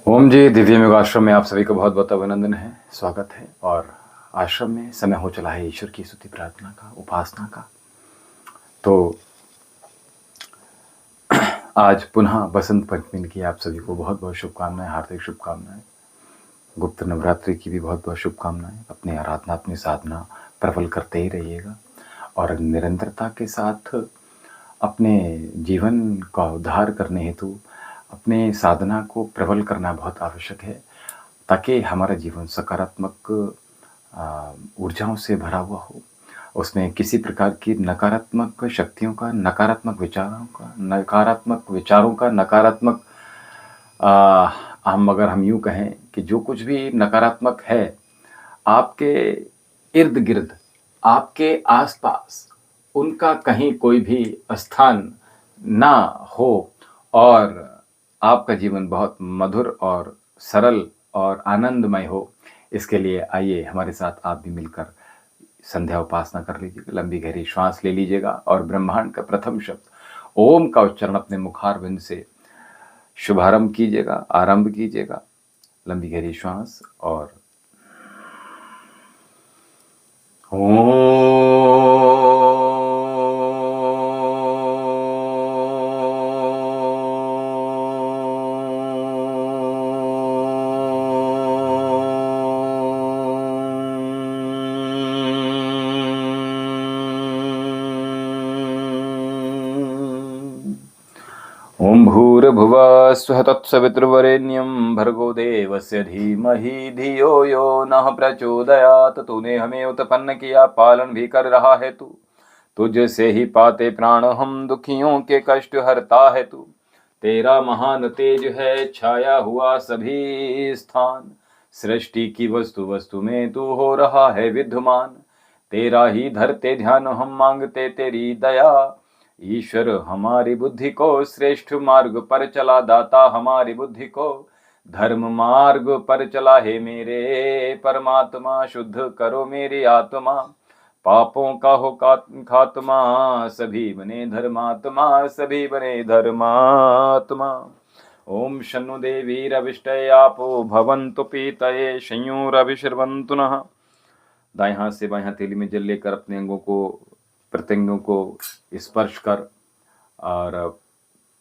ओम जी, दिव्य योग आश्रम में आप सभी को बहुत बहुत अभिनंदन है, स्वागत है। और आश्रम में समय हो चला है ईश्वर की स्तुति प्रार्थना का, उपासना का। तो आज पुनः बसंत पंचमी की आप सभी को बहुत बहुत शुभकामनाएं, हार्दिक शुभकामनाएं। गुप्त नवरात्रि की भी बहुत बहुत शुभकामनाएं। अपनी आराधना, अपनी साधना प्रबल करते ही रहिएगा और निरंतरता के साथ अपने जीवन का उद्धार करने हेतु अपने साधना को प्रबल करना बहुत आवश्यक है, ताकि हमारा जीवन सकारात्मक ऊर्जाओं से भरा हुआ हो। उसमें किसी प्रकार की नकारात्मक शक्तियों का, नकारात्मक विचारों का, नकारात्मक हम यूँ कहें कि जो कुछ भी नकारात्मक है आपके इर्द गिर्द, आपके आसपास, उनका कहीं कोई भी स्थान ना हो और आपका जीवन बहुत मधुर और सरल और आनंदमय हो। इसके लिए आइए हमारे साथ आप भी मिलकर संध्या उपासना कर लीजिएगा। लंबी गहरी श्वास ले लीजिएगा और ब्रह्मांड का प्रथम शब्द ओम का उच्चारण अपने मुखारविंद से शुभारंभ कीजिएगा, आरंभ कीजिएगा। लंबी गहरी श्वास और ओम। ओम भूर्भुवः स्वः तत्सवितुर्वरेण्यं भर्गो देवस्य धीमहि धियो यो नः प्रचोदयात्। तूने हमें उत्पन्न किया, पालन भी कर रहा है तू। तुझसे ही पाते प्राण हम, दुखियों के कष्ट हरता है तू। तेरा महान तेज है छाया हुआ सभी स्थान। सृष्टि की वस्तु वस्तु में तू हो रहा है विद्यमान। तेरा ही धरते ध्यान हम, मांगते तेरी दया। ईश्वर हमारी बुद्धि को श्रेष्ठ मार्ग पर चला, दाता हमारी बुद्धि को धर्म मार्ग पर चला। है मेरे परमात्मा, शुद्ध करो मेरी आत्मा। पापों का हो खात्मा, सभी बने धर्मात्मा, सभी बने धर्मात्मा। ओम शन्नु देवी रविष्टय आपो भवन्तु पीतये संयुरभिशर्वन्तु नः। दाएं हाथ से बाएं हथेली में जल लेकर अपने अंगों को, प्रत्यंगों को स्पर्श कर और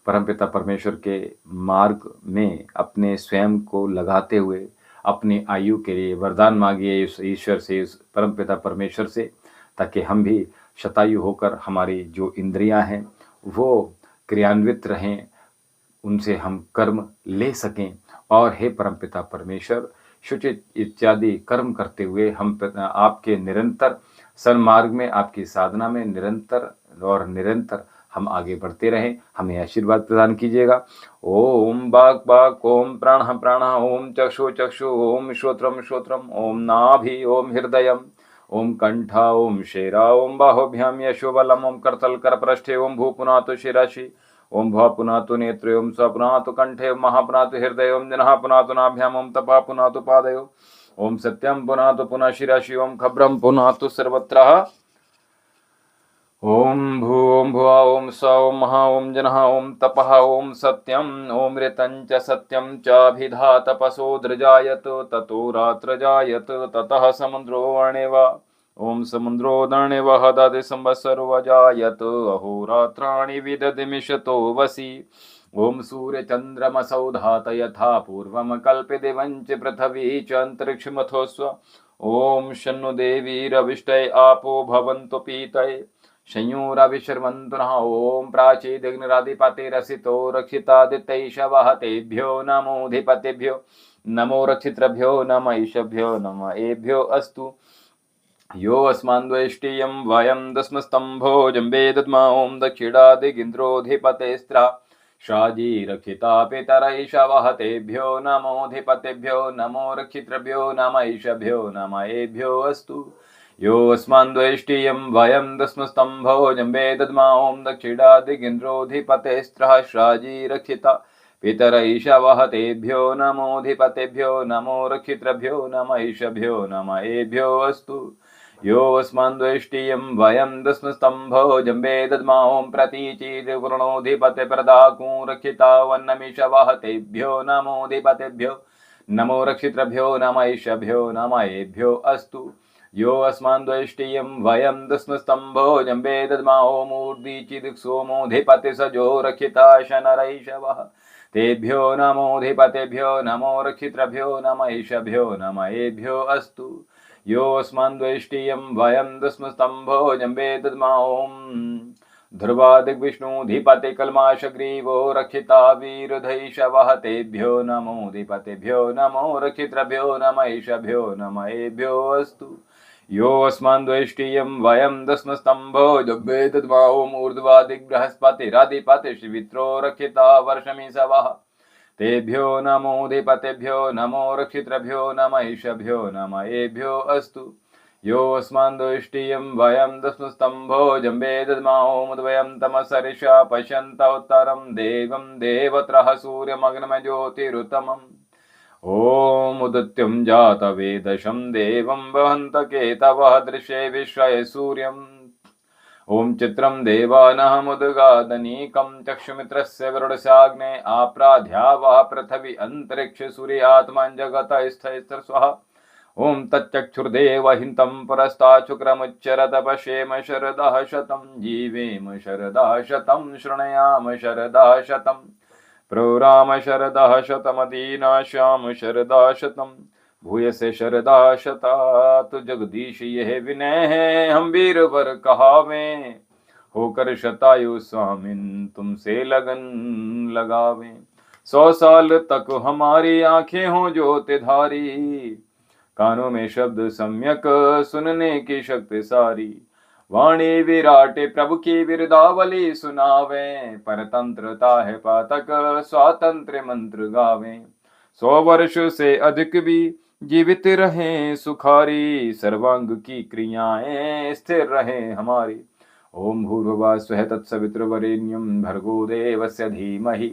परमपिता परमेश्वर के मार्ग में अपने स्वयं को लगाते हुए अपनी आयु के लिए वरदान मांगिए इस ईश्वर से, इस परमपिता परमेश्वर से, ताकि हम भी शतायु होकर हमारी जो इंद्रियां हैं वो क्रियान्वित रहें, उनसे हम कर्म ले सकें। और हे परमपिता परमेश्वर, शुचित इत्यादि कर्म करते हुए हम आपके निरंतर सन्मार्ग में, आपकी साधना में निरंतर और निरंतर हम आगे बढ़ते रहें। हमें आशीर्वाद प्रदान कीजिएगा। ओम बाक बाक, ओम प्राण प्राण, ओम चक्षु चक्षु, ओम श्रोत्रम श्रोत्रम, ओम नाभि, ओम हृदयम, ओम कंठा, ओम शेरा, ओम बाहुभ्याम यशोबलम, ओम करतल कर पृष्ठे, ओम भू पुनातु शिराशि, ओम भा पुनातु नेत्रे, ओम स पुनातु कंठे, ओम महा पुनातु हृदय, ओम जनः पुनातु नाभ्याम, ओम तपा पुनातु पादयो, ओम सत्यम पुनातु पुनः शिराशि, ओम खब्रम पुनातु सर्वत्र। ओम भू ओम भुआ, ओम स, ओम महा, ओम जनः, ओम तपः, ओम सत्यम, ओम ऋतं च सत्यम चाभिधा तपसो द्रजायत, ततो रात्र जायत, ततः समुद्रो वर्णेव, ओम समुद्रो दर्णेव दधि संवत्सरो अजायत, अहोरात्राणि विदधिमिषतो वसि, ओम सूर्य चंद्रमसौ धात यथा पूर्वम कल्पदिवंच पृथ्वी च अंतरिक्षमथोस्व। ओम शन्नु देवी रविष्टय आपो भवन्तु पीतये संयुरभिशर्वन्तु नः। ओम प्राचीदिग्निरादिपते रसितो रक्षितादित्यैषवः, तेभ्यो नमोऽधिपतिभ्यो नमो रक्षितृभ्यो नम ईशभ्यो नम एभ्यो अस्तु। यो अस्मान्द्वेष्टियं वयं दस्मस्तंभो जम्बे दद्मा, ओम दक्षिणादिगिन्द्रोऽधिपतेस्त्रा शाजी रक्षिता पितरैषवः, तेभ्यो नमोऽधिपतिभ्यो नमो रक्षितृभ्यो नम ईशभ्यो नम एभ्यो अस्तु। यो अस्मान्द्वेष्टियं वयं दस्मस्तंभो जम्बे दद्मा, ओम दक्षिणादिगिन्द्रोऽधिपतेस्त्रः शाजी रक्षिता पितरैषवः, तेभ्यो नमोऽधिपतिभ्यो नमो रक्षितृभ्यो नम ईशभ्यो नम एभ्यो अस्तु। यो अस्मद्वेष्टियं वयं दस्मस्तम्भो जम्बे दद्मा ॐ प्रतीचिर्वृणोऽधिपतिप्रदाकूं रक्षिता वन्नमिषवः तेभ्यो नमोऽधिपतिभ्यो नमो रक्षितृभ्यो नमैषभ्यो नमयेभ्यो अस्तु। यो अस्मद्वेष्टियं वयं दस्मस्तम्भो जम्बे दद्मा ॐ ऊर्ध्वीचिदिक्सोमोऽधिपतिसजो रक्षिता शनरैषवः तेभ्यो नमोऽधिपतिभ्यो नमो रक्षितृभ्यो नमैषभ्यो नमयेभ्यो अस्तु। यो अस्मद्वेष्टियं वयं दस्मस्तम्भो जम्बे दद्मा ॐ ध्रुवादिग्विष्णुधिपतिकल्माषग्रीवो रक्षिता वीरधैषवः तेभ्यो नमोऽधिपतिभ्यो नमो रक्षितृभ्यो नमैषभ्यो नमयेभ्यो अस्तु। यो अस्मद्वेष्टियं वयं दस्मस्तम्भो जम्बे दद्मा ॐ ऊर्ध्वादिग्बृहस्पतिरधिपतिर्वित्रो रक्षिता वर्षमिषवः तेभ्यो नमोऽधिपतिभ्यो नमो रक्षितृभ्यो नमैषभ्यो नमयेभ्यो अस्तु। यो अस्मद्वेष्टियं वयं दस्मस्तम्भो जम्बे दद्मा ॐ उद्वयं तमसरिषा पश्यन्त उत्तरं देवं देवत्रः सूर्यमग्नमज्योतिरुत्तमम् ॐ उदित्यं जातवेदशं देवं वहन्त केतवः दृशे विश्वये सूर्यम् ॐ चित्रं देवानहमुद्गादनीकं चक्षुमित्रस्य वरुणसाग्ने आप्राध्यावः पृथिवी अन्तरिक्ष सूर्यात्मन् जगतः स्वः ॐ तच्चक्षुर्देवहितं पुरस्तात् शुक्रमुच्चरत पश्येम शरदः शतं जीवेम शरदः शतं शृणुयाम शरदः शतं प्रोराम शरदः शतमदीनाश्याम शरदः शतं भूयसे शरदा शतात जगदीश यह विनय है हम वीरवर कहावे होकर शतायु स्वामिन तुमसे लगन लगावे 100 साल तक हमारी आंखें हों ज्योतिधारी कानों में शब्द सम्यक सुनने की शक्ति सारी वाणी विराटे प्रभु की बिरदावली सुनावे परतंत्रता है पातक स्वातंत्र मंत्र गावे 100 वर्ष से अधिक भी जीवित रहे सुखारी सर्वांग की क्रियाएं स्थिर रहे हमारी ओम भूर्भुवः स्वः तत्सवितुर्वरेण्यं भर्गो देवस्य धीमहि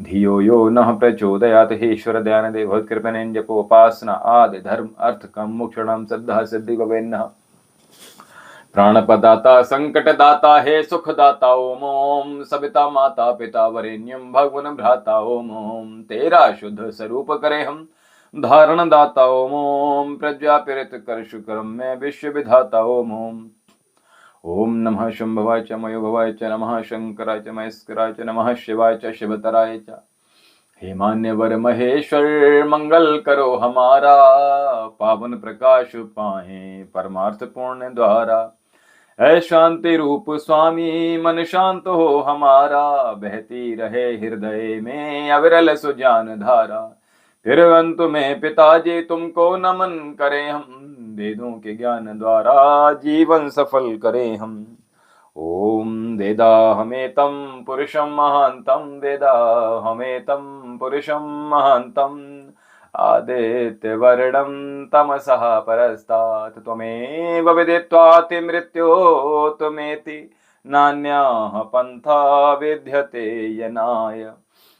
धियो यो नः प्रचोदयात्। हे ईश्वर दयानिधे भवत्कृपणेन जपोपासना आदि धर्म अर्थ काम मोक्षाणां सिद्धा सिद्धि गवेन्नः प्राणपदाता संकटदाता हे सुखदाता ओम ओम सविता माता पिता वरेण्यम भगवन भ्राता ओम ओम तेरा शुद्ध स्वरूप करे हम धारण दाता ओम ओम प्रज्ञा प्रेरित कर शुक्रम में विश्व विधाता ओम ओम ओम नमः शंभवाय च मयोभवाय च नमः शंकराय च महेश्वराय च नमः शिवाय च शिवतराय च हे मान्यवर महेश्वर मंगल करो हमारा पावन प्रकाश पाए परमार्थ पूर्ण द्वारा है शांति रूप स्वामी मन शांत हो हमारा बहती रहे हृदय में अविरल सुजान धारा फिर अंत में पिताजी तुमको नमन करें हम वेदों के ज्ञान द्वारा जीवन सफल करें हम ओम वेदा हमें तम पुरुषम महांतम वेदा हमें तम पुरुषम महांतम आदित्य वर्णम तमसः परस्तात् त्वमेव विदित्वाति मृत्योर्तमेति नान्याः पन्था विद्यते यनाय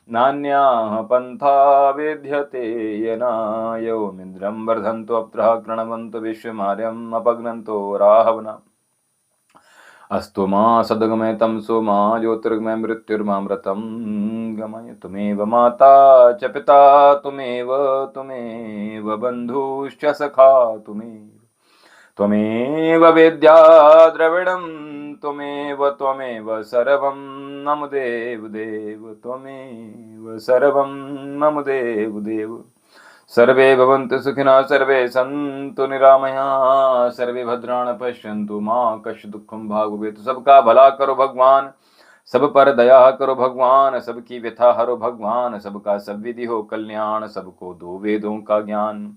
नान्याः पन्था विद्यते यनाय ओमिन्द्रं वर्धन्तु अप्त्रः कृणवन्तु विश्वमार्यम् अपघ्नन्तु राहवना अस्तु मा सद्गमय तमसो मा ज्योतिर्गमय मृत्युर्मामृतं गमय तुमेव माता च पिता तुमेव बन्धुश्च सखा त्वमेव वेद्या द्रविडं त्वमेव सर्वं मम देव देव त्वमेव सर्वं मम देव देव सर्वे भवन्तु सुखिनः सर्वे सन्तु निरामयाः सर्वे भद्राणि पश्यन्तु मां कश्चित् दुःखं भाग भवेत्। सबका भला करो भगवान सब पर दया करो भगवान सबकी व्यथा हरो भगवान सबका सब विधि हो कल्याण सबको दो वेदों का ज्ञान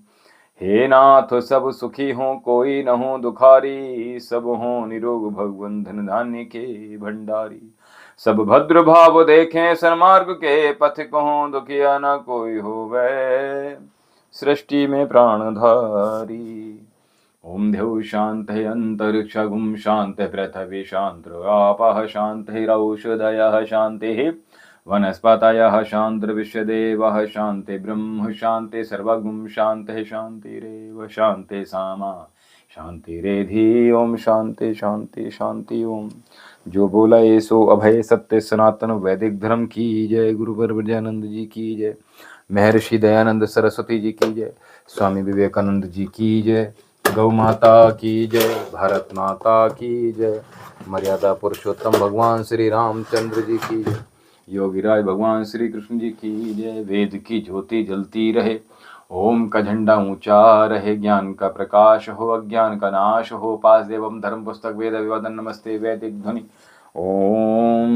हे नाथ सब सुखी हो कोई न हो दुखारी सब हो निरोग भगवन धन धान्य के भंडारी सब भद्र भाव देखें सन्मार्ग के पथिक हो दुखिया न कोई हो वै सृष्टि में प्राणधारी ओम देव शांत अंतरिक्षगुम शांत पृथ्वी शांत आपः शांतिरौषधयः शांति वनस्पतयः शांतिर्विश्वदेवः शांति ब्रह्म शांति सर्वगुम शांति शांतिरेव शांति सामा शांति रेधि ओम शांति शांति शांति ओम। जो बोला ये सो अभय सत्य सनातन वैदिक धर्म की जय। गुरु ब्रह्मानंद जी की जय। महर्षि दयानंद सरस्वती जी की जय। स्वामी विवेकानंद जी की जय। गौ माता की जय। भारत माता की जय। मर्यादा पुरुषोत्तम भगवान श्री रामचंद्र जी की जय। योगीराज भगवान श्री कृष्ण जी की जय। वेद की ज्योति जलती रहे, ओम का झंडा ऊंचा रहे, ज्ञान का प्रकाश हो, अज्ञान का नाश हो। पास देवम धर्म पुस्तक वेद विवादन नमस्ते वैदिक ध्वनि ओम।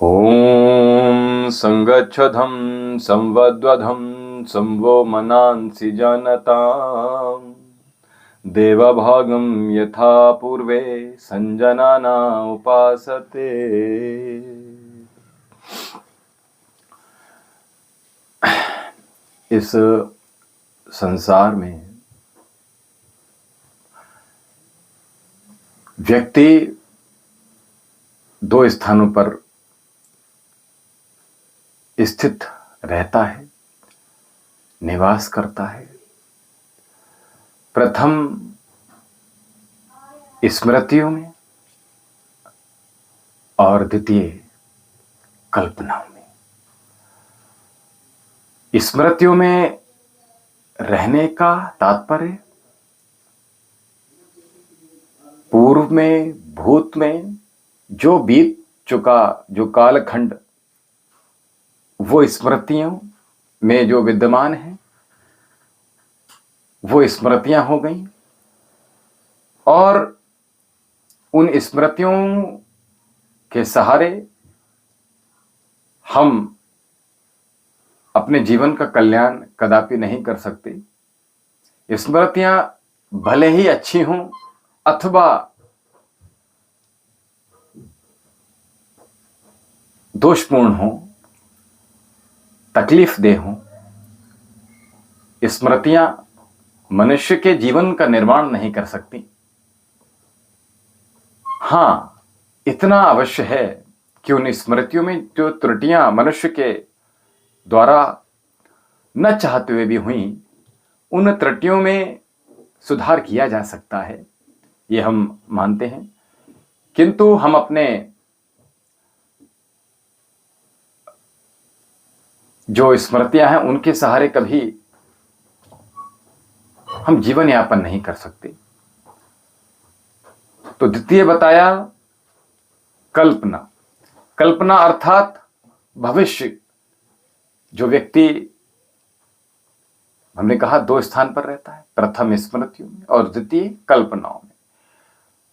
ओम संगच्छधम संवद्वधम संवो मनांसि जनताम् देवभागं यथा पूर्वे संजनाना उपासते। इस संसार में व्यक्ति दो स्थानों पर स्थित रहता है, निवास करता है। प्रथम स्मृतियों में और द्वितीय कल्पनाओं में। स्मृतियों में रहने का तात्पर्य पूर्व में, भूत में जो बीत चुका, जो कालखंड, वो स्मृतियों में जो विद्यमान है वो स्मृतियां हो गई। और उन स्मृतियों के सहारे हम अपने जीवन का कल्याण कदापि नहीं कर सकते। स्मृतियां भले ही अच्छी हों अथवा दोषपूर्ण हों, तकलीफ दे हों, स्मृतियां मनुष्य के जीवन का निर्माण नहीं कर सकती। हां, इतना अवश्य है कि उन स्मृतियों में जो त्रुटियां मनुष्य के द्वारा न चाहते हुए भी हुई, उन त्रुटियों में सुधार किया जा सकता है, ये हम मानते हैं। किंतु हम अपने जो स्मृतियां हैं उनके सहारे कभी हम जीवन यापन नहीं कर सकते। तो द्वितीय बताया कल्पना। कल्पना अर्थात भविष्य। जो व्यक्ति, हमने कहा, दो स्थान पर रहता है, प्रथम स्मृतियों में और द्वितीय कल्पनाओं में।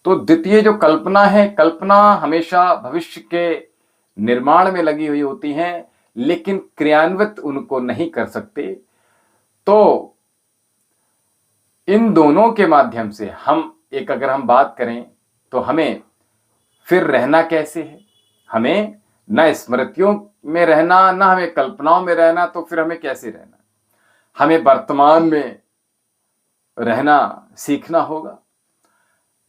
तो द्वितीय जो कल्पना है, कल्पना हमेशा भविष्य के निर्माण में लगी हुई होती हैं, लेकिन क्रियान्वित उनको नहीं कर सकते। तो इन दोनों के माध्यम से अगर हम बात करें तो हमें फिर रहना कैसे है। हमें न स्मृतियों में रहना, न हमें कल्पनाओं में रहना, तो फिर हमें कैसे रहना। हमें वर्तमान में रहना सीखना होगा।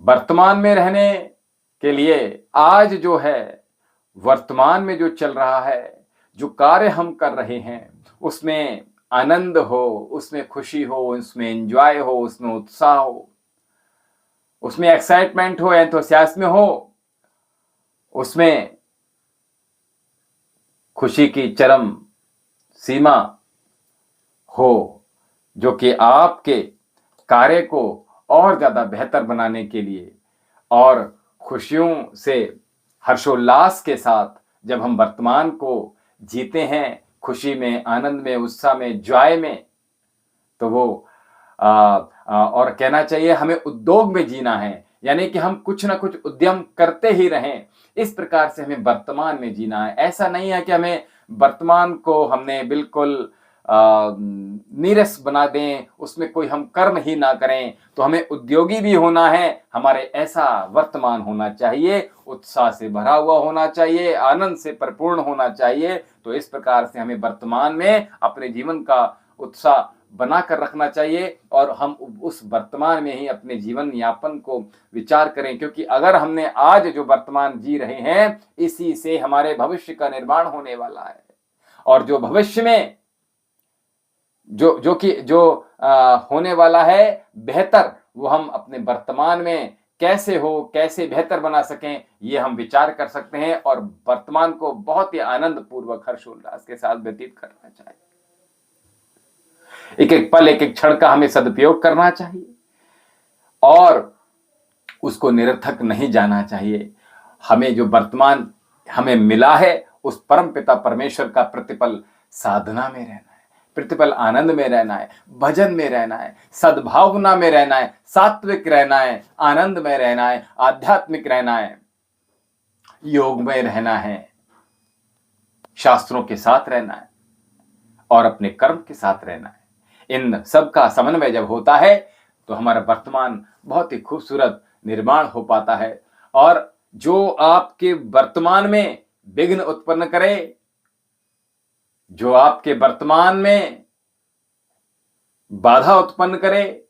वर्तमान में रहने के लिए आज जो है, वर्तमान में जो चल रहा है, जो कार्य हम कर रहे हैं, उसमें आनंद हो, उसमें खुशी हो, उसमें एंजॉय हो, उसमें उत्साह हो, उसमें एक्साइटमेंट हो, एंथुसियाज्म हो, उसमें खुशी की चरम सीमा हो, जो कि आपके कार्य को और ज्यादा बेहतर बनाने के लिए और खुशियों से, हर्षोल्लास के साथ जब हम वर्तमान को जीते हैं, खुशी में, आनंद में, उत्साह में, जॉय में, तो वो और कहना चाहिए हमें उद्योग में जीना है, यानी कि हम कुछ ना कुछ उद्यम करते ही रहें। इस प्रकार से हमें वर्तमान में जीना है। ऐसा नहीं है कि हमें वर्तमान को हमने बिल्कुल नीरस बना दें, उसमें कोई हम कर्म ही ना करें, तो हमें उद्योगी भी होना है। हमारे ऐसा वर्तमान होना चाहिए, उत्साह से भरा हुआ होना चाहिए, आनंद से परिपूर्ण होना चाहिए। तो इस प्रकार से हमें वर्तमान में अपने जीवन का उत्साह बनाकर रखना चाहिए और हम उस वर्तमान में ही अपने जीवन यापन को विचार करें, क्योंकि अगर हमने आज जो वर्तमान जी रहे हैं, इसी से हमारे भविष्य का निर्माण होने वाला है। और जो भविष्य में जो होने वाला है बेहतर, वो हम अपने वर्तमान में कैसे बेहतर बना सकें, ये हम विचार कर सकते हैं और वर्तमान को बहुत ही आनंद पूर्वक हर्षोल्लास के साथ व्यतीत करना चाहिए। एक एक पल, एक एक क्षण का हमें सदुपयोग करना चाहिए और उसको निरर्थक नहीं जाना चाहिए। हमें जो वर्तमान हमें मिला है, उस परम पिता परमेश्वर का प्रतिपल साधना में रहना है, प्रतिपल आनंद में रहना है, भजन में रहना है, सद्भावना में रहना है, सात्विक रहना है, आनंद में रहना है, आध्यात्मिक रहना है, योग में रहना है, शास्त्रों के साथ रहना है और अपने कर्म के साथ रहना है। इन सब का समन्वय जब होता है तो हमारा वर्तमान बहुत ही खूबसूरत निर्माण हो पाता है। और जो आपके वर्तमान में विघ्न उत्पन्न करे, जो आपके वर्तमान में बाधा उत्पन्न करे,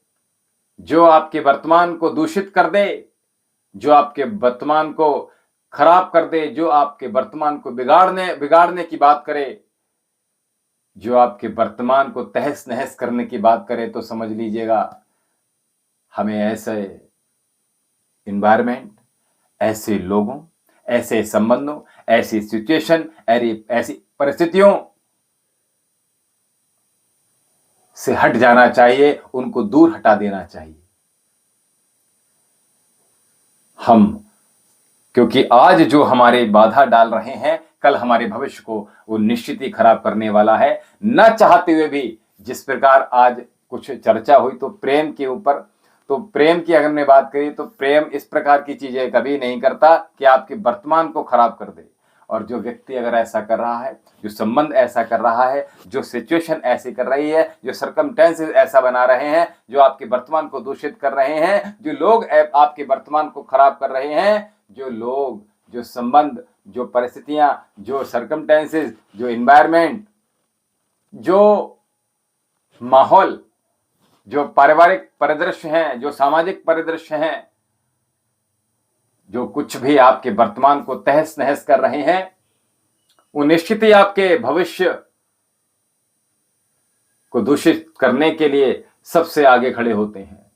जो आपके वर्तमान को दूषित कर दे, जो आपके वर्तमान को खराब कर दे, जो आपके वर्तमान को बिगाड़ने की बात करे, जो आपके वर्तमान को तहस नहस करने की बात करे, तो समझ लीजिएगा हमें ऐसे एनवायरमेंट, ऐसे लोगों, ऐसे संबंधों, ऐसी सिचुएशन, ऐसी परिस्थितियों से हट जाना चाहिए, उनको दूर हटा देना चाहिए। क्योंकि आज जो हमारे बाधा डाल रहे हैं, कल हमारे भविष्य को वो निश्चित ही खराब करने वाला है। न चाहते हुए भी, जिस प्रकार आज कुछ चर्चा हुई तो प्रेम के ऊपर, तो प्रेम की अगर हमने बात करी तो प्रेम इस प्रकार की चीजें कभी नहीं करता कि आपके वर्तमान को खराब कर दे। और जो व्यक्ति अगर ऐसा कर रहा है, जो संबंध ऐसा कर रहा है, जो सिचुएशन ऐसी कर रही है, जो सर्कमस्टेंसेस ऐसा बना रहे हैं, जो आपके वर्तमान को दूषित कर रहे हैं, जो लोग आपके वर्तमान को खराब कर रहे हैं, जो लोग, जो संबंध, जो परिस्थितियां, जो सर्कमस्टेंसेस, जो एनवायरमेंट, जो माहौल, जो पारिवारिक परिदृश्य हैं, जो सामाजिक परिदृश्य हैं, जो कुछ भी आपके वर्तमान को तहस नहस कर रहे हैं, वो निश्चित ही आपके भविष्य को दूषित करने के लिए सबसे आगे खड़े होते हैं।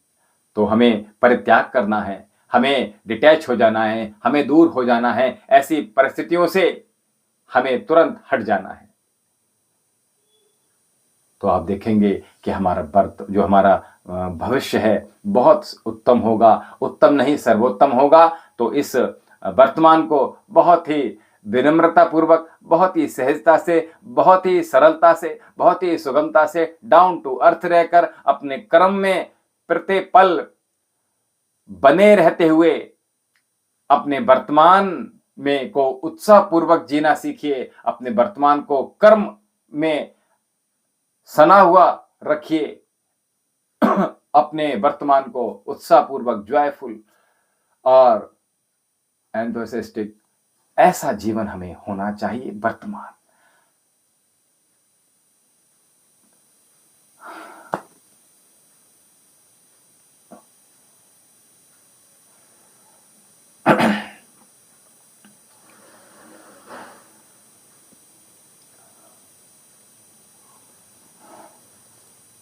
तो हमें परित्याग करना है, हमें डिटैच हो जाना है, हमें दूर हो जाना है, ऐसी परिस्थितियों से हमें तुरंत हट जाना है। तो आप देखेंगे कि हमारा भविष्य है बहुत उत्तम होगा, उत्तम नहीं सर्वोत्तम होगा। तो इस वर्तमान को बहुत ही विनम्रता पूर्वक, बहुत ही सहजता से, बहुत ही सरलता से, बहुत ही सुगमता से, डाउन टू अर्थ रहकर अपने कर्म में प्रतिपल बने रहते हुए अपने वर्तमान में को उत्साह पूर्वक जीना सीखिए। अपने वर्तमान को कर्म में सना हुआ रखिए। अपने वर्तमान को उत्साह पूर्वक, जॉयफुल और एंथुसियास्टिक, ऐसा जीवन हमें होना चाहिए। वर्तमान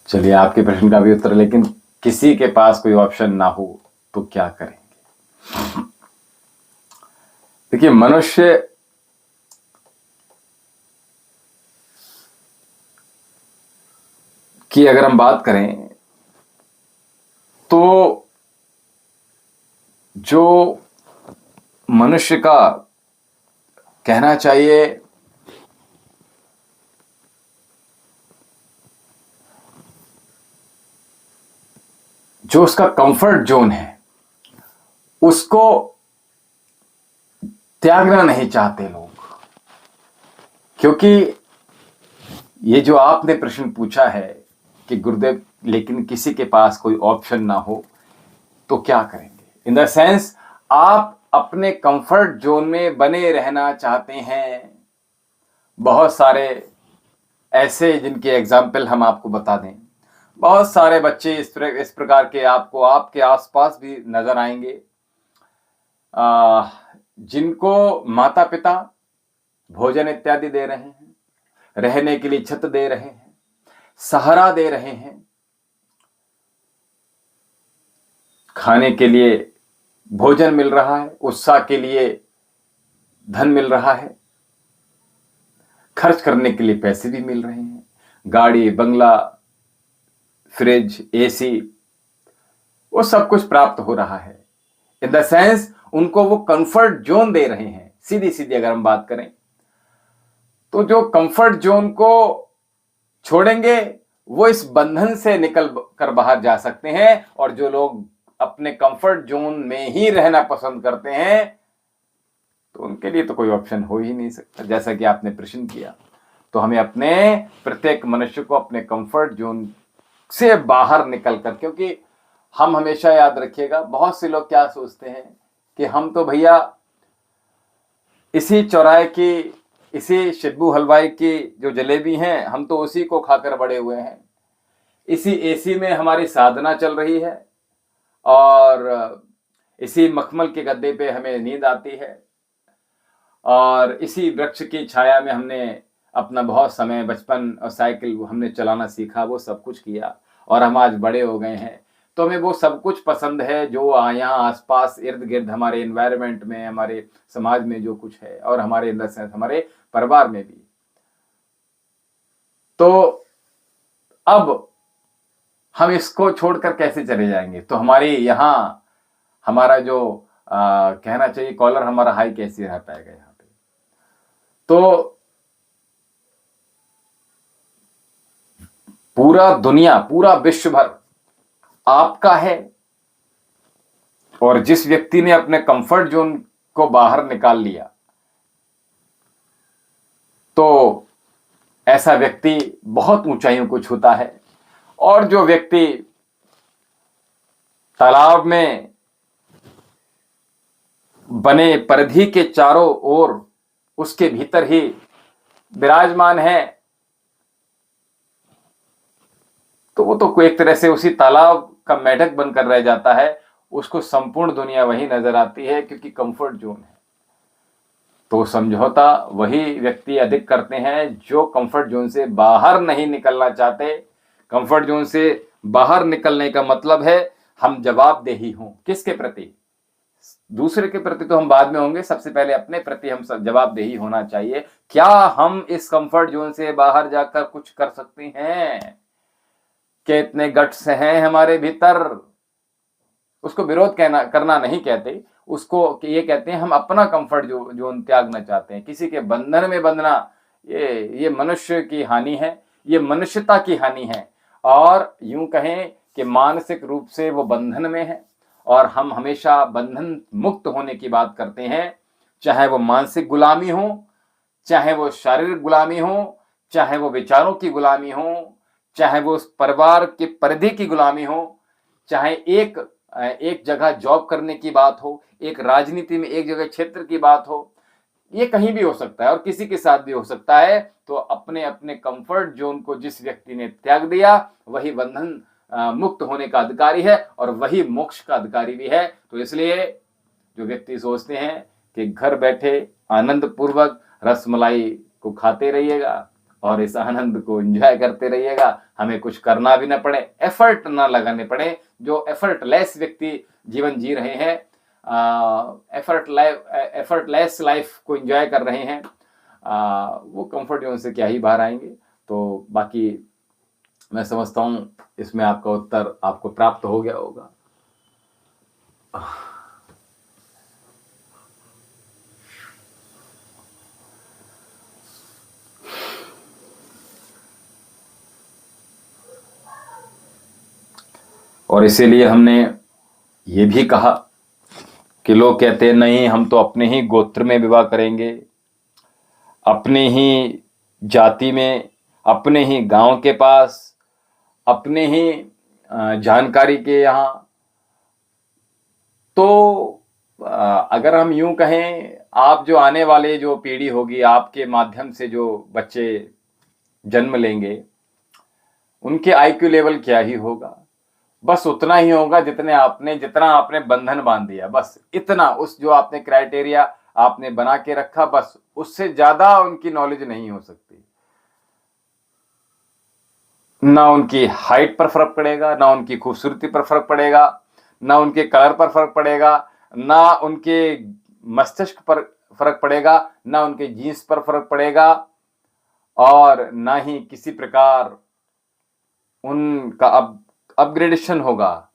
चलिए, आपके प्रश्न का भी उत्तर, लेकिन किसी के पास कोई ऑप्शन ना हो तो क्या करेंगे? देखिए, मनुष्य की अगर हम बात करें तो जो मनुष्य का कहना चाहिए जो उसका कंफर्ट जोन है, उसको त्यागना नहीं चाहते लोग। क्योंकि ये जो आपने प्रश्न पूछा है कि गुरुदेव लेकिन किसी के पास कोई ऑप्शन ना हो तो क्या करेंगे, इन द सेंस आप अपने कंफर्ट जोन में बने रहना चाहते हैं। बहुत सारे ऐसे जिनके एग्जाम्पल हम आपको बता दें, बहुत सारे बच्चे इस प्रकार के आपको आपके आसपास भी नजर आएंगे, जिनको माता पिता भोजन इत्यादि दे रहे हैं, रहने के लिए छत दे रहे हैं, सहारा दे रहे हैं, खाने के लिए भोजन मिल रहा है, उत्साह के लिए धन मिल रहा है, खर्च करने के लिए पैसे भी मिल रहे हैं, गाड़ी बंगला फ्रिज एसी वो सब कुछ प्राप्त हो रहा है। इन द सेंस उनको वो कंफर्ट जोन दे रहे हैं। सीधी सीधी अगर हम बात करें तो जो कंफर्ट जोन को छोड़ेंगे वो इस बंधन से निकल कर बाहर जा सकते हैं, और जो लोग अपने कंफर्ट जोन में ही रहना पसंद करते हैं तो उनके लिए तो कोई ऑप्शन हो ही नहीं सकता। जैसा कि आपने प्रश्न किया, तो हमें अपने प्रत्येक मनुष्य को अपने कंफर्ट जोन से बाहर निकल कर, क्योंकि हम हमेशा याद रखिएगा, बहुत से लोग क्या सोचते हैं कि हम तो भैया इसी चौराहे की, इसी शिब्बू हलवाई की जो जलेबी हैं हम तो उसी को खाकर बड़े हुए हैं, इसी एसी में हमारी साधना चल रही है और इसी मखमल के गद्दे पे हमें नींद आती है, और इसी वृक्ष की छाया में हमने अपना बहुत समय बचपन और साइकिल हमने चलाना सीखा, वो सब कुछ किया और हम आज बड़े हो गए हैं। तो हमें वो सब कुछ पसंद है जो यहाँ आसपास इर्द गिर्द हमारे एनवायरनमेंट में, हमारे समाज में जो कुछ है, और हमारे अंदर से हमारे परिवार में भी। तो अब हम इसको छोड़कर कैसे चले जाएंगे? तो हमारी यहाँ हमारा जो कहना चाहिए कॉलर हमारा हाई कैसे रह पाएगा यहाँ पे? तो पूरा दुनिया, पूरा विश्व भर आपका है, और जिस व्यक्ति ने अपने कंफर्ट जोन को बाहर निकाल लिया तो ऐसा व्यक्ति बहुत ऊंचाइयों को छूता है। और जो व्यक्ति तालाब में बने परिधि के चारों ओर उसके भीतर ही विराजमान है, तो वो तो एक तरह से उसी तालाब का मेढक बनकर रह जाता है। उसको संपूर्ण दुनिया वही नजर आती है, क्योंकि कंफर्ट जोन है। तो समझौता वही व्यक्ति अधिक करते हैं जो कंफर्ट जोन से बाहर नहीं निकलना चाहते। कंफर्ट जोन से बाहर निकलने का मतलब है हम जवाबदेही हों। किसके प्रति? दूसरे के प्रति तो हम बाद में होंगे, सबसे पहले अपने प्रति हम सब जवाबदेही होना चाहिए। क्या हम इस कंफर्ट जोन से बाहर जाकर कुछ कर सकते हैं? कि इतने गट्स हैं हमारे भीतर? उसको विरोध करना नहीं कहते, उसको ये कहते हैं हम अपना कंफर्ट जोन त्यागना चाहते हैं। किसी के बंधन में बंधना ये मनुष्य की हानि है, ये मनुष्यता की हानि है, और यूं कहें कि मानसिक रूप से वो बंधन में है, और हम हमेशा बंधन मुक्त होने की बात करते हैं। चाहे वो मानसिक गुलामी हो, चाहे वो शारीरिक गुलामी हो, चाहे वो विचारों की गुलामी हो, चाहे वो उस परिवार के परिधि की गुलामी हो, चाहे एक जगह जॉब करने की बात हो, एक राजनीति में एक जगह क्षेत्र की बात हो, ये कहीं भी हो सकता है और किसी के साथ भी हो सकता है। तो अपने अपने कंफर्ट जोन को जिस व्यक्ति ने त्याग दिया वही बंधन मुक्त होने का अधिकारी है, और वही मोक्ष का अधिकारी भी है। तो इसलिए जो व्यक्ति सोचते हैं कि घर बैठे आनंद पूर्वक रसमलाई को खाते रहिएगा और इस आनंद को एंजॉय करते रहिएगा, हमें कुछ करना भी ना पड़े, एफर्ट ना लगाने पड़े, जो एफर्टलेस व्यक्ति जीवन जी रहे हैं, एफर्टलेस लाइफ को एंजॉय कर रहे हैं, वो कंफर्ट जोन से क्या ही बाहर आएंगे। तो बाकी मैं समझता हूं इसमें आपका उत्तर आपको प्राप्त हो गया होगा। और इसीलिए हमने ये भी कहा कि लोग कहते हैं नहीं हम तो अपने ही गोत्र में विवाह करेंगे, अपने ही जाति में, अपने ही गांव के पास, अपने ही जानकारी के यहाँ। तो अगर हम यूं कहें, आप जो आने वाले जो पीढ़ी होगी, आपके माध्यम से जो बच्चे जन्म लेंगे, उनके आईक्यू लेवल क्या ही होगा? बस उतना ही होगा जितना आपने बंधन बांध दिया, बस इतना। उस जो आपने क्राइटेरिया आपने बना के रखा, बस उससे ज्यादा उनकी नॉलेज नहीं हो सकती। ना उनकी हाइट पर फर्क पड़ेगा, ना उनकी खूबसूरती पर फर्क पड़ेगा, ना उनके कलर पर फर्क पड़ेगा, ना उनके मस्तिष्क पर फर्क पड़ेगा, ना उनके जीन्स पर फर्क पड़ेगा, और ना ही किसी प्रकार उनका अपग्रेडेशन होगा।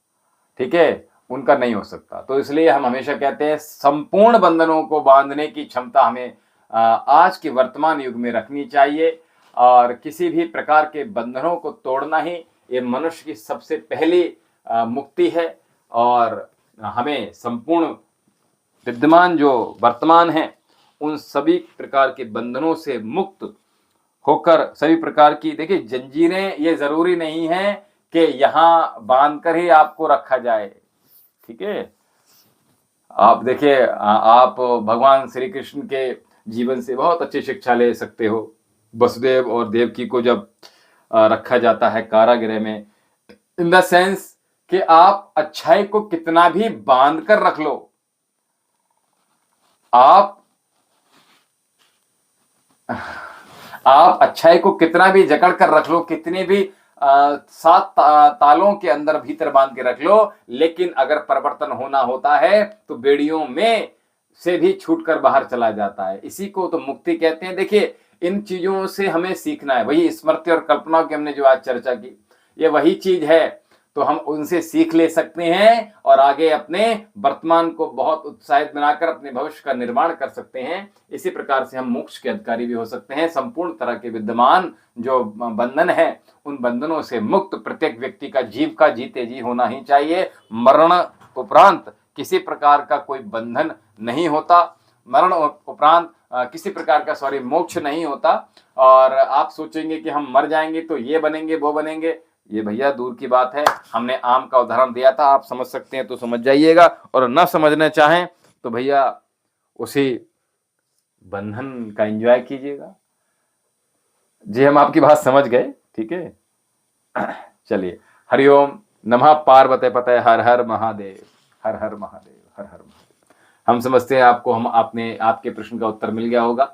ठीक है, उनका नहीं हो सकता। तो इसलिए हम हमेशा कहते हैं, संपूर्ण बंधनों को बांधने की क्षमता हमें आज के वर्तमान युग में रखनी चाहिए, और किसी भी प्रकार के बंधनों को तोड़ना ही ये मनुष्य की सबसे पहली मुक्ति है। और हमें संपूर्ण विद्यमान जो वर्तमान है, उन सभी प्रकार के बंधनों से मुक्त होकर, सभी प्रकार की, देखिए, जंजीरें ये जरूरी नहीं है कि यहां बांधकर ही आपको रखा जाए। ठीक है, आप देखिए, आप भगवान श्री कृष्ण के जीवन से बहुत अच्छी शिक्षा ले सकते हो। वसुदेव और देवकी को जब रखा जाता है कारागृह में, इन द सेंस कि आप अच्छाई को कितना भी बांध कर रख लो, आप अच्छाई को कितना भी जकड़ कर रख लो, कितने भी सात तालों के अंदर भीतर बांध के रख लो, लेकिन अगर परिवर्तन होना होता है तो बेड़ियों में से भी छूटकर बाहर चला जाता है। इसी को तो मुक्ति कहते हैं। देखिए, इन चीजों से हमें सीखना है। वही स्मृति और कल्पना की हमने जो आज चर्चा की, ये वही चीज है। तो हम उनसे सीख ले सकते हैं और आगे अपने वर्तमान को बहुत उत्साहित बनाकर अपने भविष्य का निर्माण कर सकते हैं। इसी प्रकार से हम मोक्ष के अधिकारी भी हो सकते हैं। संपूर्ण तरह के विद्यमान जो बंधन है, उन बंधनों से मुक्त प्रत्येक व्यक्ति का जीव का जीते जी होना ही चाहिए। मरण उपरांत किसी प्रकार का कोई बंधन नहीं होता, मरण उपरांत किसी प्रकार का मोक्ष नहीं होता। और आप सोचेंगे कि हम मर जाएंगे तो ये बनेंगे वो बनेंगे, ये भैया दूर की बात है। हमने आम का उदाहरण दिया था, आप समझ सकते हैं तो समझ जाइएगा, और न समझना चाहें तो भैया उसी बंधन का एंजॉय कीजिएगा। जी, हम आपकी बात समझ गए। ठीक है, चलिए, हरिओम नमः पार्वते पते, हर हर महादेव, हर हर महादेव, हर हर महादेव। हम समझते हैं आपको आपके प्रश्न का उत्तर मिल गया होगा।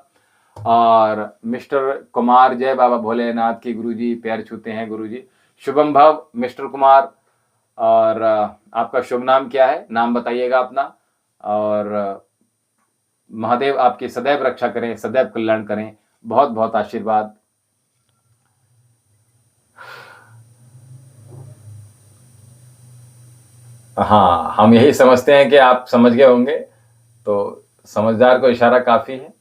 और मिस्टर कुमार, जय बाबा भोलेनाथ की गुरुजी, पैर छूते हैं गुरुजी। शुभम भव मिस्टर कुमार, और आपका शुभ नाम क्या है? नाम बताइएगा अपना। और महादेव आपकी सदैव रक्षा करें, सदैव कल्याण करें। बहुत बहुत आशीर्वाद। हाँ, हम यही समझते हैं कि आप समझ गए होंगे, तो समझदार को इशारा काफी है।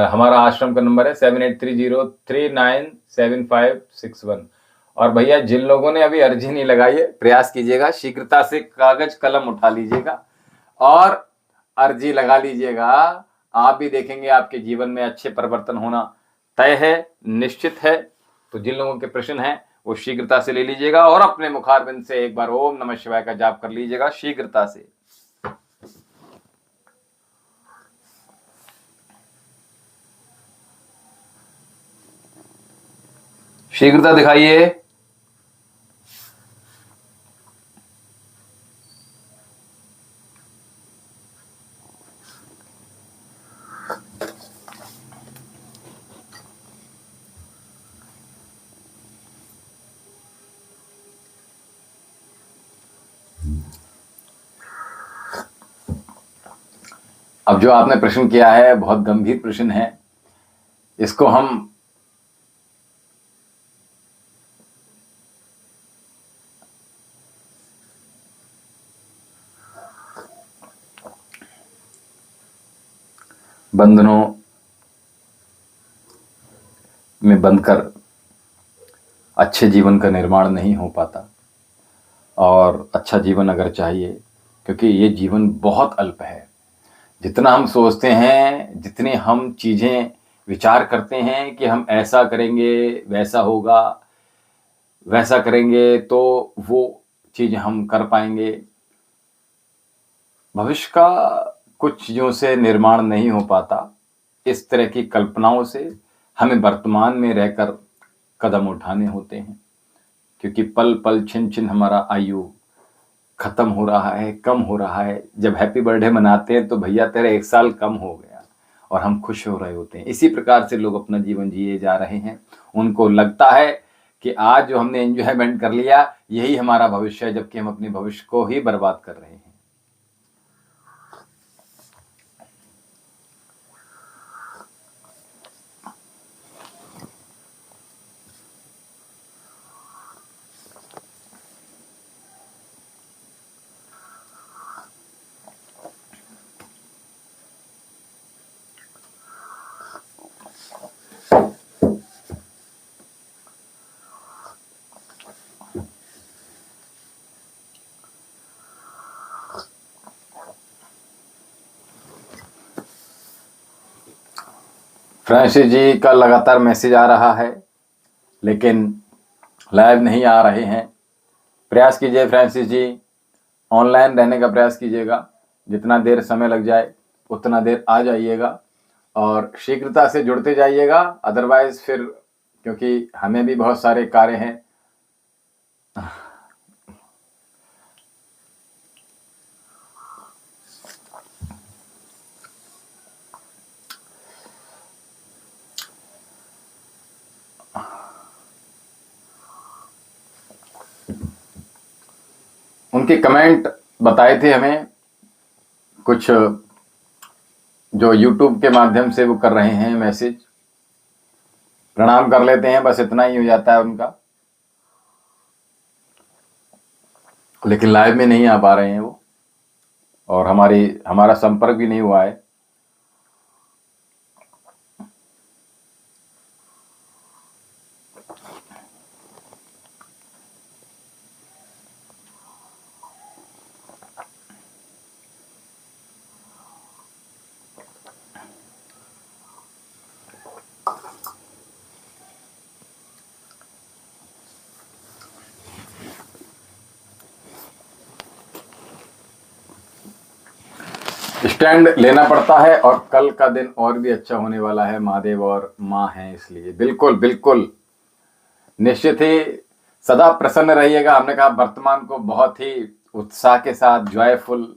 हमारा आश्रम का नंबर है 7830397561। और भैया, जिन लोगों ने अभी अर्जी नहीं लगाई है, प्रयास कीजिएगा, शीघ्रता से कागज कलम उठा लीजिएगा और अर्जी लगा लीजिएगा। आप भी देखेंगे आपके जीवन में अच्छे परिवर्तन होना तय है, निश्चित है। तो जिन लोगों के प्रश्न हैं वो शीघ्रता से ले लीजिएगा, और अपने मुखारबिंद से एक बार ओम नमः शिवाय का जाप कर लीजिएगा शीघ्रता से। शीघ्रता दिखाइए। अब जो आपने प्रश्न किया है बहुत गंभीर प्रश्न है। इसको हम बंधनों में बंधकर अच्छे जीवन का निर्माण नहीं हो पाता। और अच्छा जीवन अगर चाहिए, क्योंकि ये जीवन बहुत अल्प है, जितना हम सोचते हैं, जितनी हम चीज़ें विचार करते हैं कि हम ऐसा करेंगे, वैसा होगा, वैसा करेंगे तो वो चीज़ हम कर पाएंगे। भविष्य का कुछ चीज़ों से निर्माण नहीं हो पाता। इस तरह की कल्पनाओं से हमें वर्तमान में रहकर कदम उठाने होते हैं, क्योंकि पल पल छिन छिन हमारा आयु खत्म हो रहा है, कम हो रहा है। जब हैप्पी बर्थडे मनाते हैं तो भैया तेरा 1 साल कम हो गया और हम खुश हो रहे होते हैं। इसी प्रकार से लोग अपना जीवन जिए जा रहे हैं। उनको लगता है कि आज जो हमने एंजॉयमेंट कर लिया यही हमारा भविष्य है, जबकि हम अपने भविष्य को ही बर्बाद कर रहे हैं। फ्रांसिस जी का लगातार मैसेज आ रहा है, लेकिन लाइव नहीं आ रहे हैं। प्रयास कीजिए फ्रांसिस जी, ऑनलाइन रहने का प्रयास कीजिएगा। जितना देर समय लग जाए उतना देर आ जाइएगा और शीघ्रता से जुड़ते जाइएगा। अदरवाइज फिर, क्योंकि हमें भी बहुत सारे कार्य हैं। उनके कमेंट बताए थे हमें कुछ जो YouTube के माध्यम से वो कर रहे हैं मैसेज। प्रणाम कर लेते हैं, बस इतना ही हो जाता है उनका, लेकिन लाइव में नहीं आ पा रहे हैं वो, और हमारा संपर्क भी नहीं हुआ है। स्टैंड लेना पड़ता है और कल का दिन और भी अच्छा होने वाला है। महादेव और माँ हैं, इसलिए बिल्कुल बिल्कुल निश्चित ही सदा प्रसन्न रहिएगा। हमने कहा वर्तमान को बहुत ही उत्साह के साथ जॉयफुल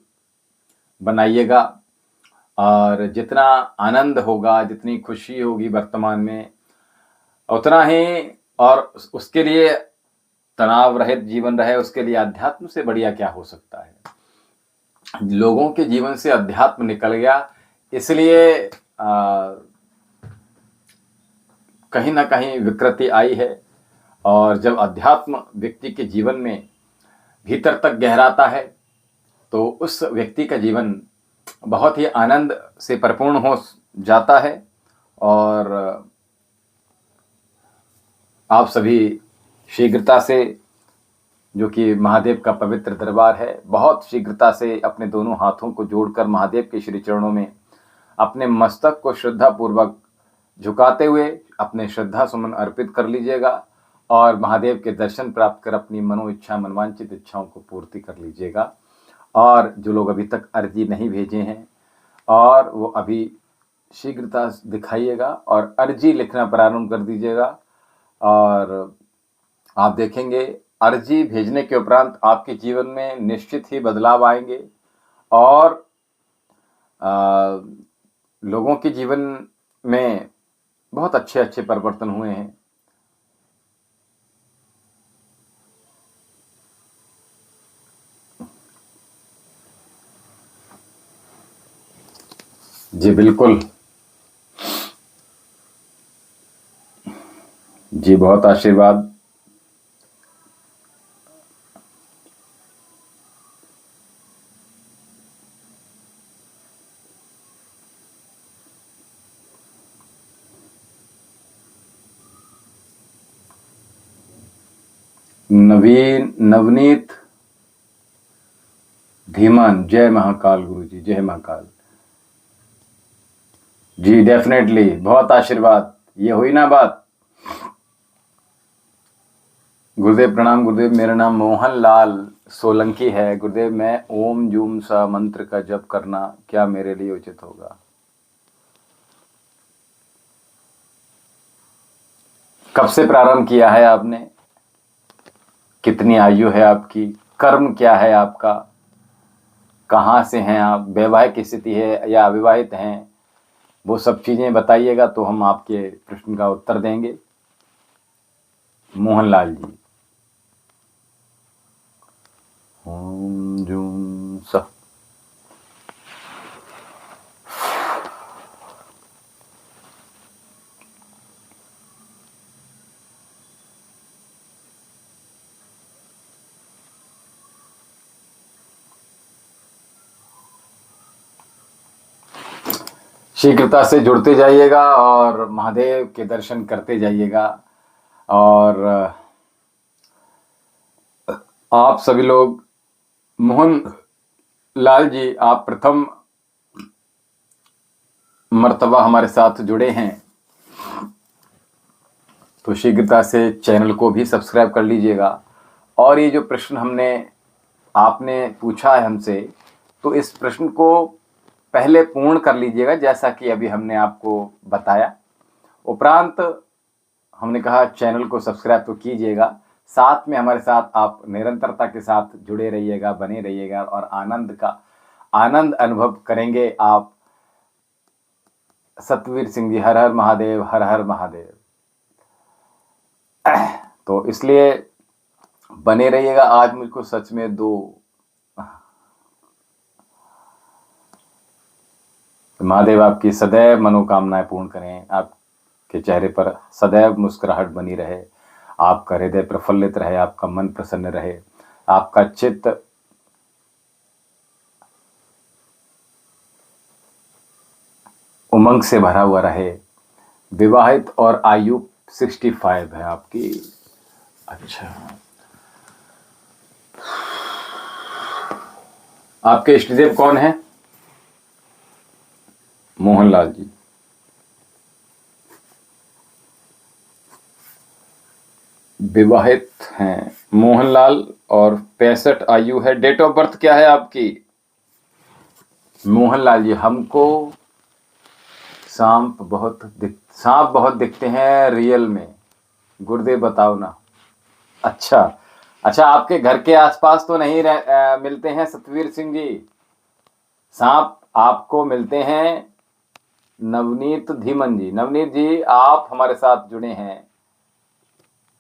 बनाइएगा, और जितना आनंद होगा, जितनी खुशी होगी वर्तमान में, उतना ही, और उसके लिए तनाव रहित जीवन रहे, उसके लिए अध्यात्म से बढ़िया क्या हो सकता है। लोगों के जीवन से अध्यात्म निकल गया, इसलिए कहीं ना कहीं विकृति आई है। और जब अध्यात्म व्यक्ति के जीवन में भीतर तक गहराता है तो उस व्यक्ति का जीवन बहुत ही आनंद से परिपूर्ण हो जाता है। और आप सभी शीघ्रता से, जो कि महादेव का पवित्र दरबार है, बहुत शीघ्रता से अपने दोनों हाथों को जोड़कर महादेव के श्री चरणों में अपने मस्तक को श्रद्धा पूर्वक झुकाते हुए अपने श्रद्धा सुमन अर्पित कर लीजिएगा और महादेव के दर्शन प्राप्त कर अपनी मनो इच्छा, मनवांचित इच्छाओं को पूर्ति कर लीजिएगा। और जो लोग अभी तक अर्जी नहीं भेजे हैं, और वो अभी शीघ्रता दिखाइएगा और अर्जी लिखना प्रारंभ कर दीजिएगा, और आप देखेंगे अर्जी भेजने के उपरांत आपके जीवन में निश्चित ही बदलाव आएंगे और लोगों के जीवन में बहुत अच्छे अच्छे परिवर्तन हुए हैं। जी बिल्कुल जी, बहुत आशीर्वाद। नवनीत धीमान, जय महाकाल गुरु जी, जय महाकाल। जी डेफिनेटली, बहुत आशीर्वाद। ये हुई ना बात। गुरुदेव प्रणाम गुरुदेव, मेरा नाम मोहन लाल सोलंकी है गुरुदेव। मैं ओम जूम सा मंत्र का जप करना क्या मेरे लिए उचित होगा? कब से प्रारंभ किया है आपने? कितनी आयु है आपकी? कर्म क्या है आपका? कहाँ से हैं आप? वैवाहिक स्थिति है या अविवाहित हैं? वो सब चीजें बताइएगा तो हम आपके प्रश्न का उत्तर देंगे। मोहनलाल जी। ओम जूम स। शीघ्रता से जुड़ते जाइएगा और महादेव के दर्शन करते जाइएगा। और आप सभी लोग, मोहन लाल जी आप प्रथम मर्तबा हमारे साथ जुड़े हैं, तो शीघ्रता से चैनल को भी सब्सक्राइब कर लीजिएगा। और ये जो प्रश्न आपने पूछा है हमसे, तो इस प्रश्न को पहले पूर्ण कर लीजिएगा, जैसा कि अभी हमने आपको बताया। उपरांत हमने कहा चैनल को सब्सक्राइब तो कीजिएगा, साथ में हमारे साथ आप निरंतरता के साथ जुड़े रहिएगा, बने रहिएगा और आनंद अनुभव करेंगे आप। सतवीर सिंह जी, हर हर महादेव, हर हर महादेव। तो इसलिए बने रहिएगा। आज मुझको सच में दो महादेव आपकी सदैव मनोकामनाएं पूर्ण करें, आपके चेहरे पर सदैव मुस्कुराहट बनी रहे, आपका हृदय प्रफुल्लित रहे, आपका मन प्रसन्न रहे, आपका चित्त उमंग से भरा हुआ रहे। विवाहित और आयु 65 है आपकी। अच्छा, आपके इष्टदेव कौन है? मोहनलाल जी। विवाहित हैं मोहनलाल और 65 आयु है। डेट ऑफ बर्थ क्या है आपकी? मोहनलाल जी, हमको सांप बहुत दिखते हैं रियल में। गुरुदेव बताओ ना। अच्छा अच्छा, आपके घर के आसपास तो नहीं मिलते हैं सतवीर सिंह जी? सांप आपको मिलते हैं नवनीत धीमन जी। नवनीत जी आप हमारे साथ जुड़े हैं।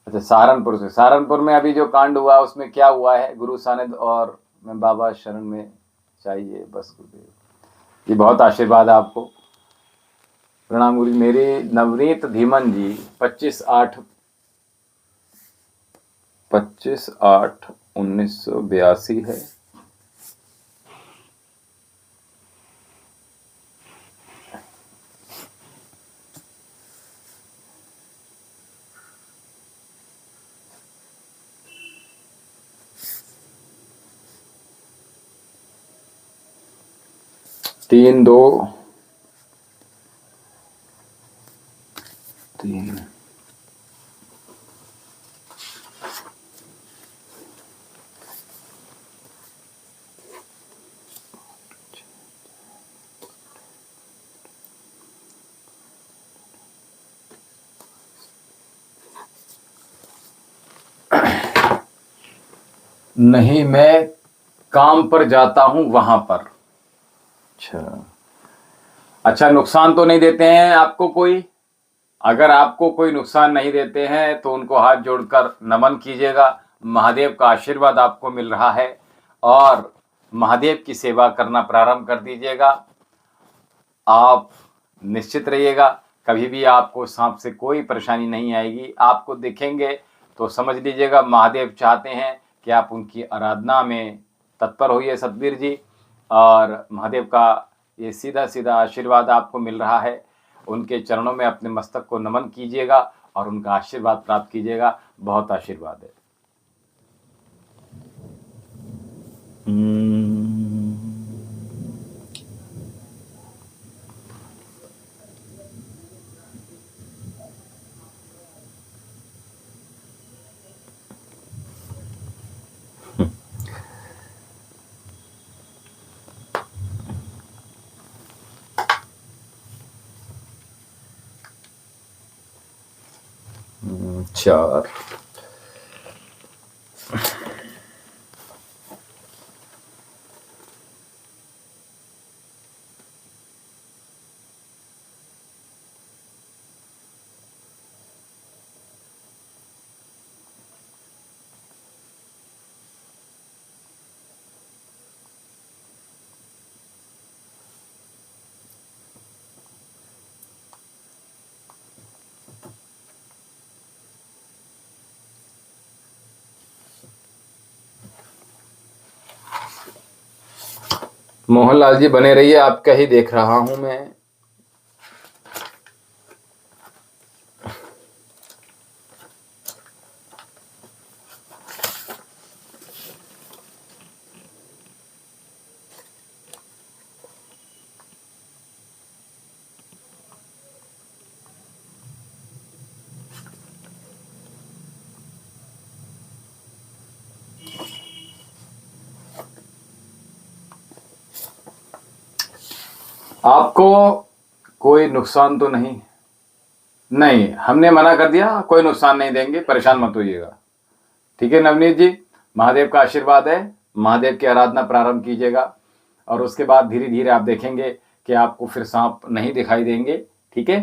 अच्छा, सहारनपुर से। सहारनपुर में अभी जो कांड हुआ उसमें क्या हुआ है? गुरु सानिध्य और मैं बाबा शरण में चाहिए बस गुरुदेव जी। बहुत आशीर्वाद आपको। प्रणाम गुरु जी। मेरी नवनीत धीमन जी 25/8/1982 है। तीन दो तीन नहीं, मैं काम पर जाता हूं वहां पर। अच्छा अच्छा, नुकसान तो नहीं देते हैं आपको कोई? अगर आपको कोई नुकसान नहीं देते हैं तो उनको हाथ जोड़कर नमन कीजिएगा। महादेव का आशीर्वाद आपको मिल रहा है और महादेव की सेवा करना प्रारंभ कर दीजिएगा। आप निश्चित रहिएगा, कभी भी आपको सांप से कोई परेशानी नहीं आएगी। आपको दिखेंगे तो समझ लीजिएगा महादेव चाहते हैं कि आप उनकी आराधना में तत्पर होइए सतवीर जी। और महादेव का ये सीधा सीधा आशीर्वाद आपको मिल रहा है। उनके चरणों में अपने मस्तक को नमन कीजिएगा और उनका आशीर्वाद प्राप्त कीजिएगा। बहुत आशीर्वाद है। 4। मोहनलाल जी बने रहिए, आपका ही देख रहा हूं मैं। आपको कोई नुकसान तो नहीं? नहीं, हमने मना कर दिया, कोई नुकसान नहीं देंगे, परेशान मत होइएगा। ठीक है नवनीत जी, महादेव का आशीर्वाद है, महादेव की आराधना प्रारंभ कीजिएगा और उसके बाद धीरे धीरे आप देखेंगे कि आपको फिर सांप नहीं दिखाई देंगे। ठीक है,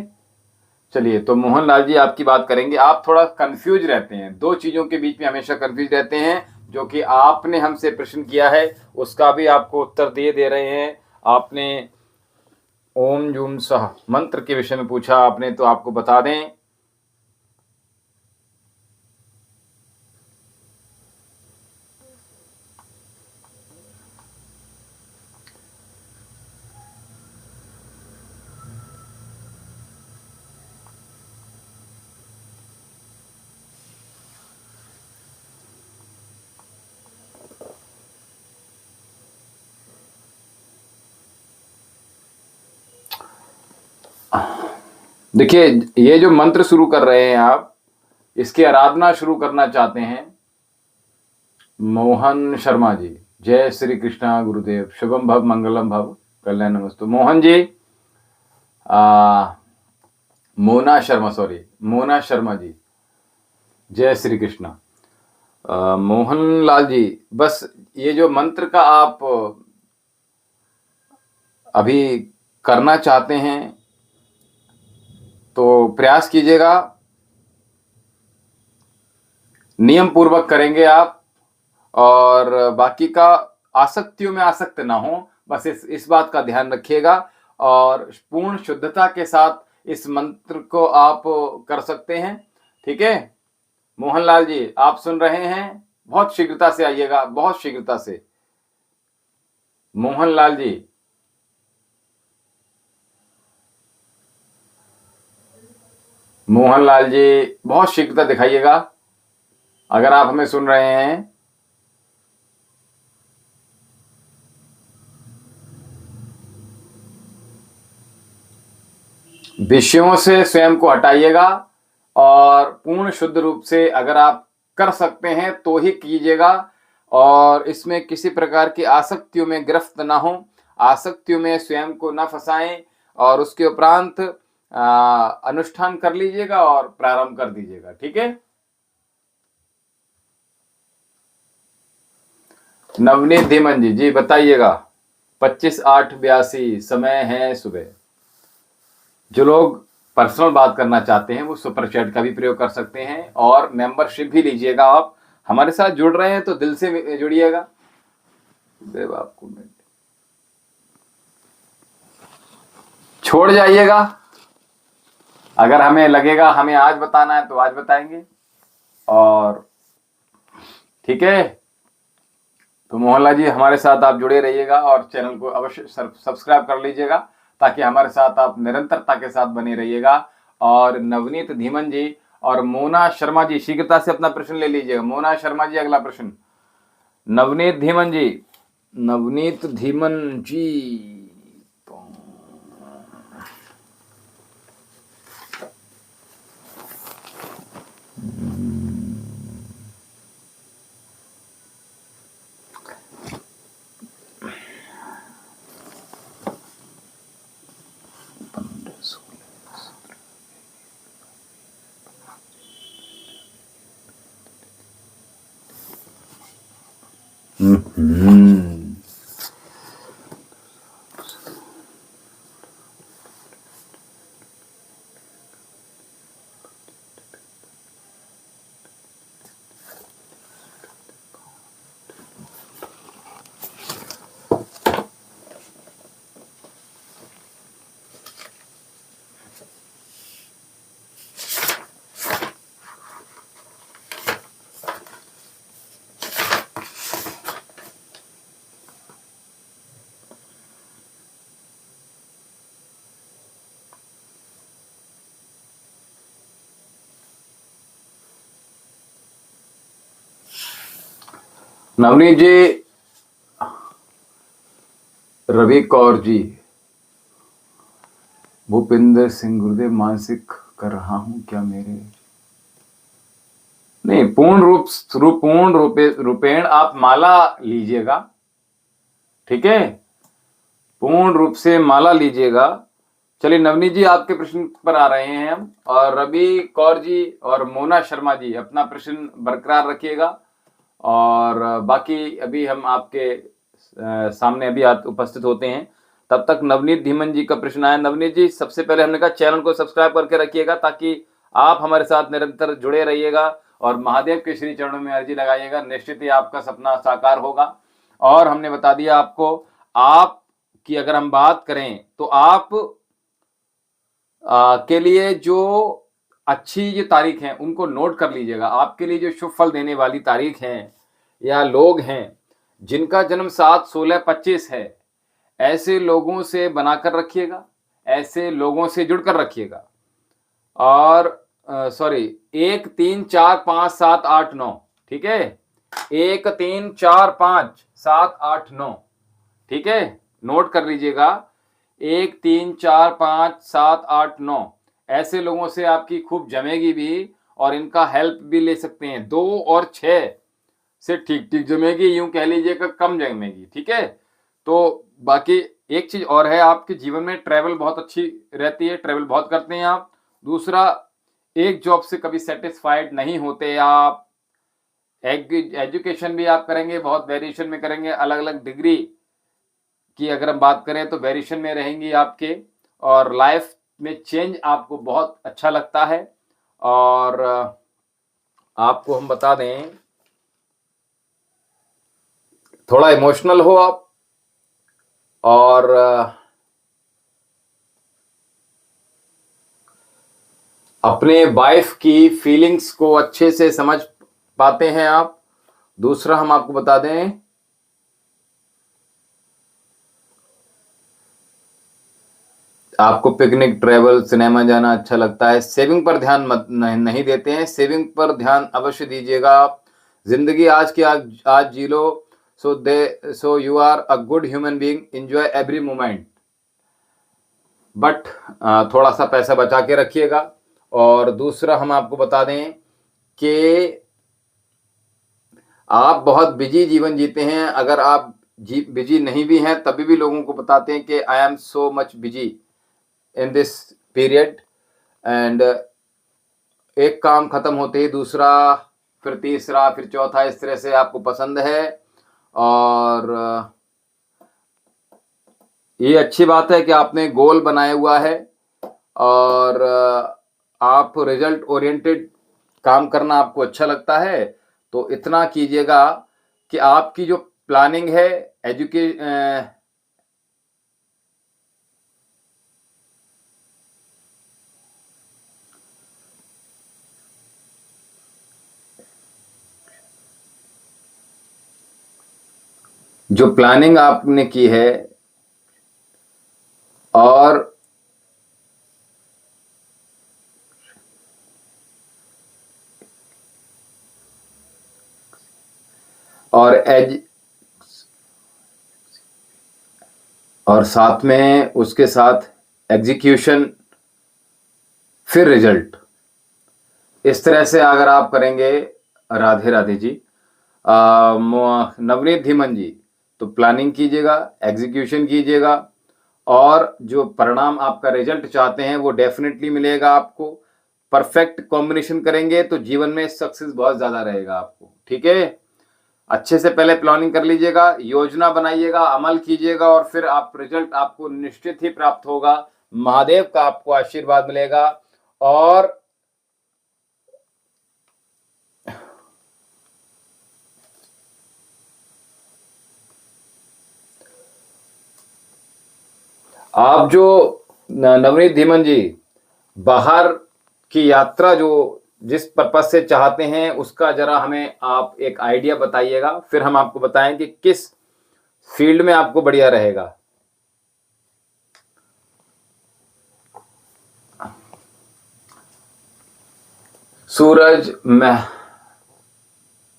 चलिए। तो मोहनलाल जी आपकी बात करेंगे। आप थोड़ा कंफ्यूज रहते हैं, दो चीजों के बीच में हमेशा कंफ्यूज रहते हैं। जो कि आपने हमसे प्रश्न किया है उसका भी आपको उत्तर दे रहे हैं। आपने ओम जूम सह मंत्र के विषय में पूछा आपने, तो आपको बता दें। देखिए, ये जो मंत्र शुरू कर रहे हैं आप, इसकी आराधना शुरू करना चाहते हैं मोहन शर्मा जी। जय श्री कृष्णा गुरुदेव, शुभम भव मंगलम भव कल्याण नमस्तु। मोहन जी, मोना शर्मा, सॉरी मोना शर्मा जी, जय श्री कृष्णा। मोहनलाल जी, बस ये जो मंत्र का आप अभी करना चाहते हैं तो प्रयास कीजिएगा, नियम पूर्वक करेंगे आप, और बाकी का आसक्तियों में आसक्त ना हो, बस इस बात का ध्यान रखिएगा। और पूर्ण शुद्धता के साथ इस मंत्र को आप कर सकते हैं। ठीक है मोहनलाल जी, आप सुन रहे हैं, बहुत शीघ्रता से आइएगा, बहुत शीघ्रता से। मोहनलाल जी, मोहनलाल जी बहुत शीघ्रता दिखाइएगा अगर आप हमें सुन रहे हैं। विषयों से स्वयं को हटाइएगा और पूर्ण शुद्ध रूप से अगर आप कर सकते हैं तो ही कीजिएगा, और इसमें किसी प्रकार की आसक्तियों में गिरफ्त ना हो, आसक्तियों में स्वयं को ना फंसाएं, और उसके उपरांत अनुष्ठान कर लीजिएगा और प्रारंभ कर दीजिएगा। ठीक है नवनीत धीमन जी, जी बताइएगा। 25/8/82 समय है सुबह। जो लोग पर्सनल बात करना चाहते हैं वो सुपर चैट का भी प्रयोग कर सकते हैं, और मेंबरशिप भी लीजिएगा। आप हमारे साथ जुड़ रहे हैं तो दिल से जुड़िएगा। देव आपको छोड़ जाइएगा, अगर हमें लगेगा हमें आज बताना है तो आज बताएंगे। और ठीक है, तो मोहनलाल जी हमारे साथ आप जुड़े रहिएगा और चैनल को अवश्य सब्सक्राइब कर लीजिएगा ताकि हमारे साथ आप निरंतरता के साथ बने रहिएगा। और नवनीत धीमन जी और मोना शर्मा जी शीघ्रता से अपना प्रश्न ले लीजिएगा। मोना शर्मा जी अगला प्रश्न। नवनीत धीमन जी, नवनीत धीमन जी, नवनीत जी, रवि कौर जी, भूपिंदर सिंह, गुरुदेव मानसिक कर रहा हूं क्या मेरे नहीं, रूपेण आप माला लीजिएगा, ठीक है, पूर्ण रूप से माला लीजिएगा। चलिए नवनीत जी, आपके प्रश्न पर आ रहे हैं हम, और रवि कौर जी और मोना शर्मा जी अपना प्रश्न बरकरार रखिएगा, और बाकी अभी हम आपके सामने अभी उपस्थित होते हैं। तब तक नवनीत धीमन जी का प्रश्न आया। नवनीत जी, सबसे पहले हमने कहा चैनल को सब्सक्राइब करके रखिएगा ताकि आप हमारे साथ निरंतर जुड़े रहिएगा, और महादेव के श्री चरणों में अर्जी लगाइएगा, निश्चित ही आपका सपना साकार होगा। और हमने बता दिया आपको, आप की अगर हम बात करें तो आप के लिए जो अच्छी जो तारीख है उनको नोट कर लीजिएगा। आपके लिए जो शुभ फल देने वाली तारीख है या लोग हैं जिनका जन्म 7, 16, 25 है, ऐसे लोगों से बनाकर रखिएगा, ऐसे लोगों से जुड़कर रखिएगा। और सॉरी, 1, 3, 4, 5, 7, 8, 9, ठीक है, 1, 3, 4, 5, 7, 8, 9, ठीक है, नोट कर लीजिएगा, 1, 3, 4, 5, 7, 8, 9, ऐसे लोगों से आपकी खूब जमेगी भी, और इनका हेल्प भी ले सकते हैं। 2 और 6 से ठीक ठीक जमेगी, यूं कह लीजिए कि कम जमेगी, ठीक है। तो बाकी एक चीज और है, आपके जीवन में ट्रैवल बहुत अच्छी रहती है, ट्रैवल बहुत करते हैं आप। दूसरा, एक जॉब से कभी सेटिस्फाइड नहीं होते आप। एजुकेशन भी आप करेंगे, बहुत वेरिएशन में करेंगे, अलग अलग डिग्री की अगर हम बात करें तो वेरिएशन में रहेंगी आपके, और लाइफ में चेंज आपको बहुत अच्छा लगता है। और आपको हम बता दें, थोड़ा इमोशनल हो आप, और अपने वाइफ की फीलिंग्स को अच्छे से समझ पाते हैं आप। दूसरा हम आपको बता दें, आपको पिकनिक, ट्रैवल, सिनेमा जाना अच्छा लगता है। सेविंग पर ध्यान नहीं देते हैं, सेविंग पर ध्यान अवश्य दीजिएगा आप। जिंदगी आज की आज जी लो, so you are a good human being, enjoy every moment, but थोड़ा सा पैसा बचा के रखिएगा। और दूसरा हम आपको बता दें कि आप बहुत बिजी जीवन जीते हैं। अगर आप बिजी नहीं भी हैं तभी भी लोगों को बताते हैं कि I am so much busy in this period, and एक काम खत्म होते ही दूसरा, फिर तीसरा, फिर चौथा, इस तरह से आपको पसंद है। और ये अच्छी बात है कि आपने गोल बनाया हुआ है, और आप रिजल्ट ओरिएंटेड काम करना आपको अच्छा लगता है। तो इतना कीजिएगा कि आपकी जो प्लानिंग है जो प्लानिंग आपने की है, और और साथ में उसके साथ एग्जीक्यूशन, फिर रिजल्ट, इस तरह से अगर आप करेंगे, राधे राधे जी, नवनीत धीमन जी, तो प्लानिंग कीजिएगा, एग्जीक्यूशन कीजिएगा, और जो परिणाम आपका रिजल्ट चाहते हैं वो डेफिनेटली मिलेगा आपको। परफेक्ट कॉम्बिनेशन करेंगे तो जीवन में सक्सेस बहुत ज्यादा रहेगा आपको, ठीक है। अच्छे से पहले प्लानिंग कर लीजिएगा, योजना बनाइएगा, अमल कीजिएगा और फिर आप रिजल्ट आपको निश्चित ही प्राप्त होगा। महादेव का आपको आशीर्वाद मिलेगा। और आप जो नवनीत धीमन जी बाहर की यात्रा जो जिस पर्पज से चाहते हैं उसका जरा हमें आप एक आइडिया बताइएगा, फिर हम आपको बताएं कि किस फील्ड में आपको बढ़िया रहेगा। सूरज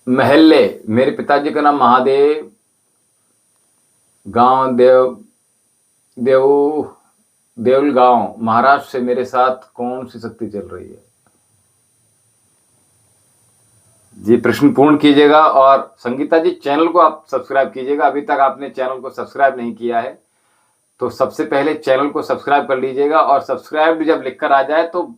महल्ले, मेरे पिताजी का नाम महादेव, गांव देउल गांव, महाराष्ट्र से मेरे साथ कौन सी शक्ति चल रही है? जी प्रश्न पूर्ण कीजिएगा। और संगीता जी चैनल को आप सब्सक्राइब कीजिएगा, अभी तक आपने चैनल को सब्सक्राइब नहीं किया है तो सबसे पहले चैनल को सब्सक्राइब कर लीजिएगा। और सब्सक्राइब जब लिखकर आ जाए तो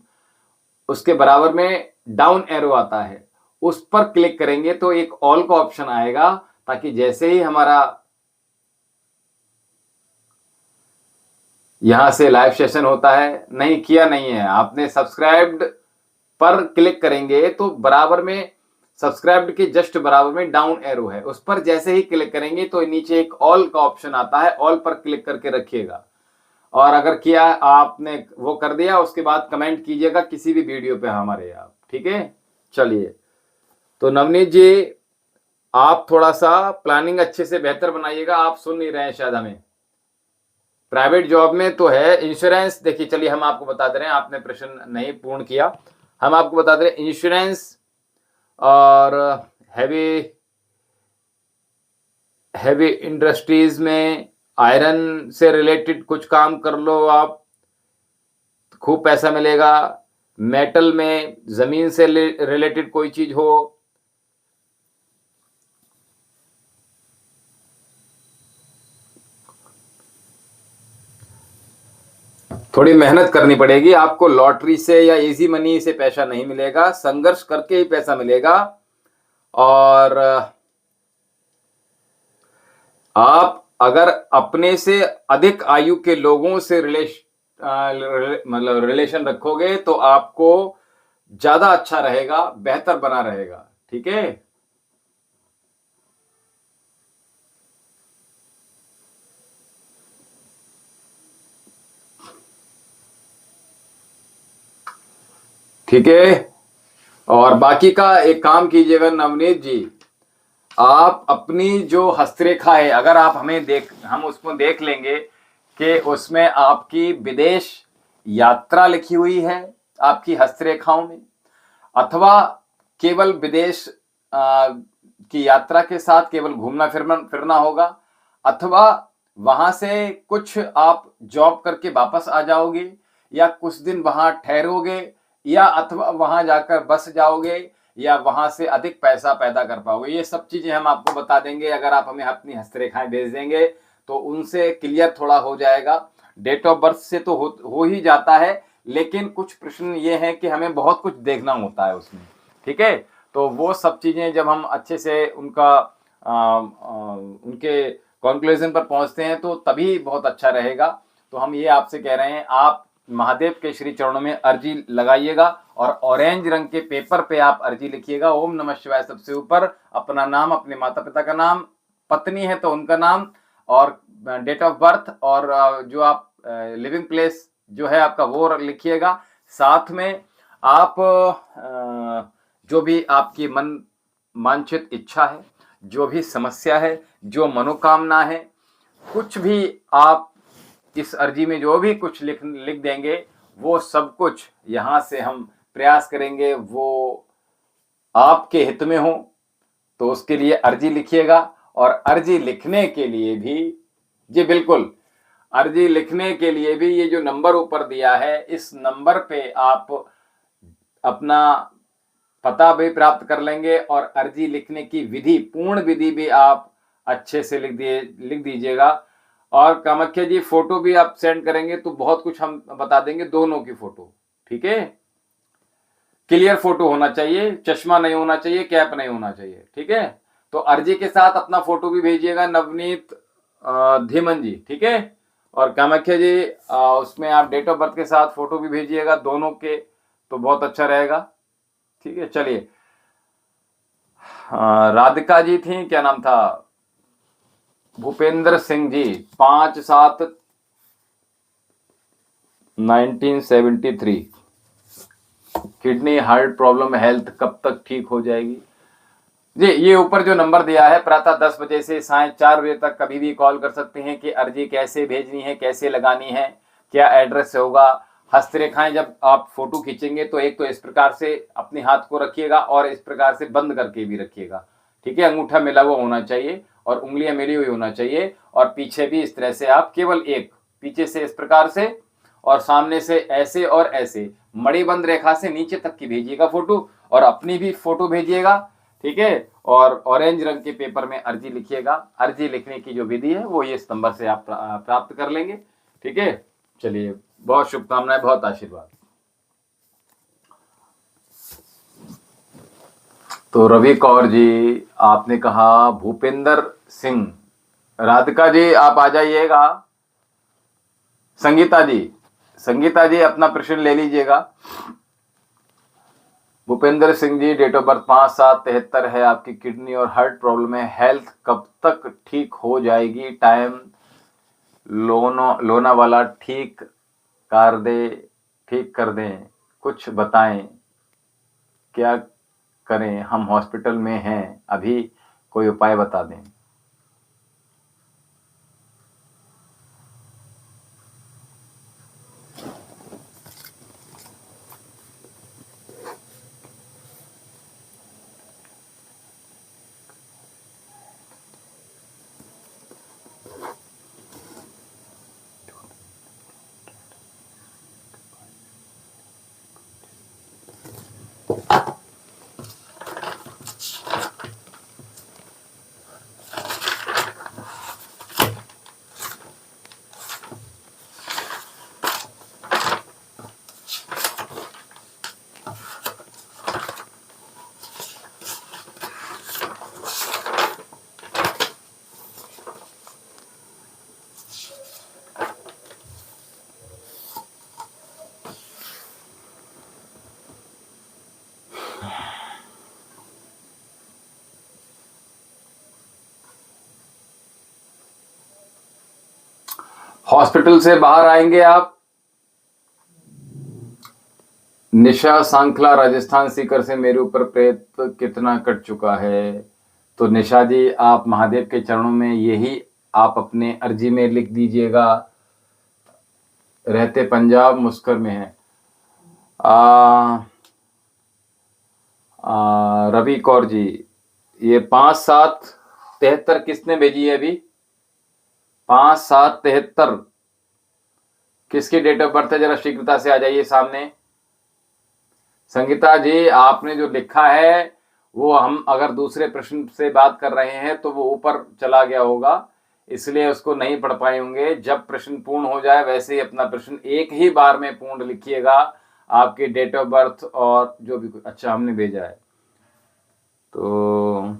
उसके बराबर में डाउन एरो आता है, उस पर क्लिक करेंगे तो एक ऑल का ऑप्शन आएगा, ताकि जैसे ही हमारा यहां से लाइव सेशन होता है, नहीं किया नहीं है आपने, सब्सक्राइब्ड पर क्लिक करेंगे तो बराबर में सब्सक्राइब्ड के जस्ट बराबर में डाउन एरो है, उस पर जैसे ही क्लिक करेंगे तो नीचे एक ऑल का ऑप्शन आता है, ऑल पर क्लिक करके रखिएगा। और अगर किया आपने वो कर दिया, उसके बाद कमेंट कीजिएगा किसी भी वीडियो पे हमारे आप, ठीक है। चलिए, तो नवनीत जी आप थोड़ा सा प्लानिंग अच्छे से बेहतर बनाइएगा। आप सुन नहीं रहे हैं शायद हमें। प्राइवेट जॉब में तो है इंश्योरेंस, देखिए चलिए हम आपको बता दे रहे हैं, आपने प्रश्न नहीं पूर्ण किया, हम आपको बता दे रहे हैं इंश्योरेंस और हैवी इंडस्ट्रीज में आयरन से रिलेटेड कुछ काम कर लो आप, खूब पैसा मिलेगा। मेटल में जमीन से रिलेटेड कोई चीज हो, थोड़ी मेहनत करनी पड़ेगी आपको, लॉटरी से या इजी मनी से पैसा नहीं मिलेगा, संघर्ष करके ही पैसा मिलेगा। और आप अगर अपने से अधिक आयु के लोगों से रिलेशन रखोगे तो आपको ज्यादा अच्छा रहेगा, बेहतर बना रहेगा, ठीक है। ठीक है। और बाकी का एक काम कीजिएगा नवनीत जी, आप अपनी जो हस्तरेखा है, अगर आप हम उसको देख लेंगे कि उसमें आपकी विदेश यात्रा लिखी हुई है आपकी हस्तरेखाओं में, अथवा केवल विदेश की यात्रा के साथ केवल घूमना फिरना होगा, अथवा वहां से कुछ आप जॉब करके वापस आ जाओगे, या कुछ दिन वहां ठहरोगे, या अथवा वहां जाकर बस जाओगे, या वहां से अधिक पैसा पैदा कर पाओगे। ये सब चीजें हम आपको बता देंगे, अगर आप हमें अपनी हस्तरेखाएं भेज देंगे तो उनसे क्लियर थोड़ा हो जाएगा। डेट ऑफ बर्थ से तो हो ही जाता है, लेकिन कुछ प्रश्न ये हैं कि हमें बहुत कुछ देखना होता है उसमें, ठीक है। तो वो सब चीजें जब हम अच्छे से उनके कंक्लूजन पर पहुंचते हैं तो तभी बहुत अच्छा रहेगा। तो हम ये आपसे कह रहे हैं, आप महादेव के श्री चरणों में अर्जी लगाइएगा और ऑरेंज रंग के पेपर पे आप अर्जी लिखिएगा। ओम नमः शिवाय सबसे ऊपर अपना नाम, अपने माता पिता का नाम, पत्नी है तो उनका नाम, और डेट ऑफ बर्थ, और जो आप लिविंग प्लेस जो है आपका वो लिखिएगा। साथ में आप जो भी आपकी मन वांछित इच्छा है, जो भी समस्या है, जो मनोकामना है, कुछ भी आप इस अर्जी में जो भी कुछ लिख देंगे, वो सब कुछ यहां से हम प्रयास करेंगे वो आपके हित में हो। तो उसके लिए अर्जी लिखिएगा। और अर्जी लिखने के लिए भी, जी बिल्कुल, अर्जी लिखने के लिए भी ये जो नंबर ऊपर दिया है, इस नंबर पे आप अपना पता भी प्राप्त कर लेंगे और अर्जी लिखने की विधि, पूर्ण विधि भी आप अच्छे से लिख दीजिएगा। और कामाख्या जी फोटो भी आप सेंड करेंगे तो बहुत कुछ हम बता देंगे, दोनों की फोटो, ठीक है। क्लियर फोटो होना चाहिए, चश्मा नहीं होना चाहिए, कैप नहीं होना चाहिए, ठीक है। तो अर्जी के साथ अपना फोटो भी भेजिएगा नवनीत धीमन जी, ठीक है। और कामाख्या जी उसमें आप डेट ऑफ बर्थ के साथ फोटो भी भेजिएगा दोनों के, तो बहुत अच्छा रहेगा, ठीक है। चलिए राधिका जी थी, क्या नाम था, Bhupendra Singh ji, 5/7/1973, kidney heart problem health कब तक ठीक हो जाएगी जी। ये ऊपर जो नंबर दिया है प्रातः 10 बजे से साय 4 बजे तक कभी भी कॉल कर सकते हैं कि अर्जी कैसे भेजनी है, कैसे लगानी है, क्या एड्रेस होगा। हस्तरेखाएं जब आप फोटो खींचेंगे तो एक तो इस प्रकार से अपने हाथ को रखिएगा और इस प्रकार से बंद करके भी रखिएगा, ठीक है। अंगूठा मिला हुआ होना चाहिए और उंगलियां मिली हुई होना चाहिए, और पीछे भी इस तरह से आप केवल एक पीछे से इस प्रकार से और सामने से ऐसे और ऐसे मणिबंध रेखा से नीचे तक की भेजिएगा फोटो, और अपनी भी फोटो भेजिएगा, ठीक है। और ऑरेंज रंग के पेपर में अर्जी लिखिएगा। अर्जी लिखने की जो विधि है वो इस नंबर से आप प्राप्त कर लेंगे, ठीक है। चलिए बहुत शुभकामनाएं, बहुत आशीर्वाद। तो रवि कौर जी आपने कहा भूपेंद्र सिंह। राधिका जी आप आ जाइएगा। संगीता जी अपना प्रश्न ले लीजिएगा। Bhupendra Singh ji date of birth 5/7/73 है, आपकी किडनी और हार्ट प्रॉब्लम है, हेल्थ कब तक ठीक हो जाएगी, टाइम लोनावाला ठीक कर दें, कुछ बताएं, क्या करें, हम हॉस्पिटल में हैं अभी, कोई उपाय बता दें। हॉस्पिटल से बाहर आएंगे आप। निशा सांखला राजस्थान सीकर से, मेरे ऊपर प्रेत कितना कट चुका है। तो निशा जी आप महादेव के चरणों में यही आप अपने अर्जी में लिख दीजिएगा। रहते पंजाब मुस्कर में है। रवि कौर जी ये 5/7/73 किसने भेजी है अभी? 5/7/73 किसकी डेट ऑफ बर्थ है? जरा शीघ्रता से आ जाइए सामने। संगीता जी आपने जो लिखा है वो हम अगर दूसरे प्रश्न से बात कर रहे हैं तो वो ऊपर चला गया होगा, इसलिए उसको नहीं पढ़ पाए होंगे। जब प्रश्न पूर्ण हो जाए वैसे ही अपना प्रश्न एक ही बार में पूर्ण लिखिएगा, आपकी डेट ऑफ बर्थ और जो भी। अच्छा हमने भेजा है तो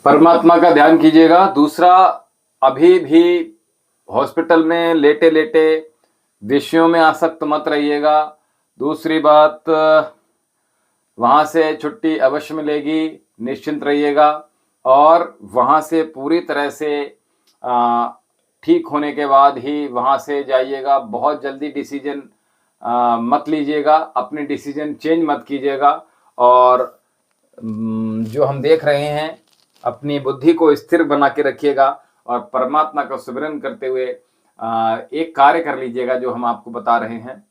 परमात्मा का ध्यान कीजिएगा। दूसरा, अभी भी हॉस्पिटल में लेटे लेटे विषयों में आसक्त मत रहिएगा। दूसरी बात, वहाँ से छुट्टी अवश्य मिलेगी, निश्चिंत रहिएगा। और वहाँ से पूरी तरह से ठीक होने के बाद ही वहाँ से जाइएगा। बहुत जल्दी डिसीजन मत लीजिएगा, अपने डिसीजन चेंज मत कीजिएगा। और जो हम देख रहे हैं, अपनी बुद्धि को स्थिर बना के रखिएगा और परमात्मा का सुमिरन करते हुए एक कार्य कर लीजिएगा जो हम आपको बता रहे हैं।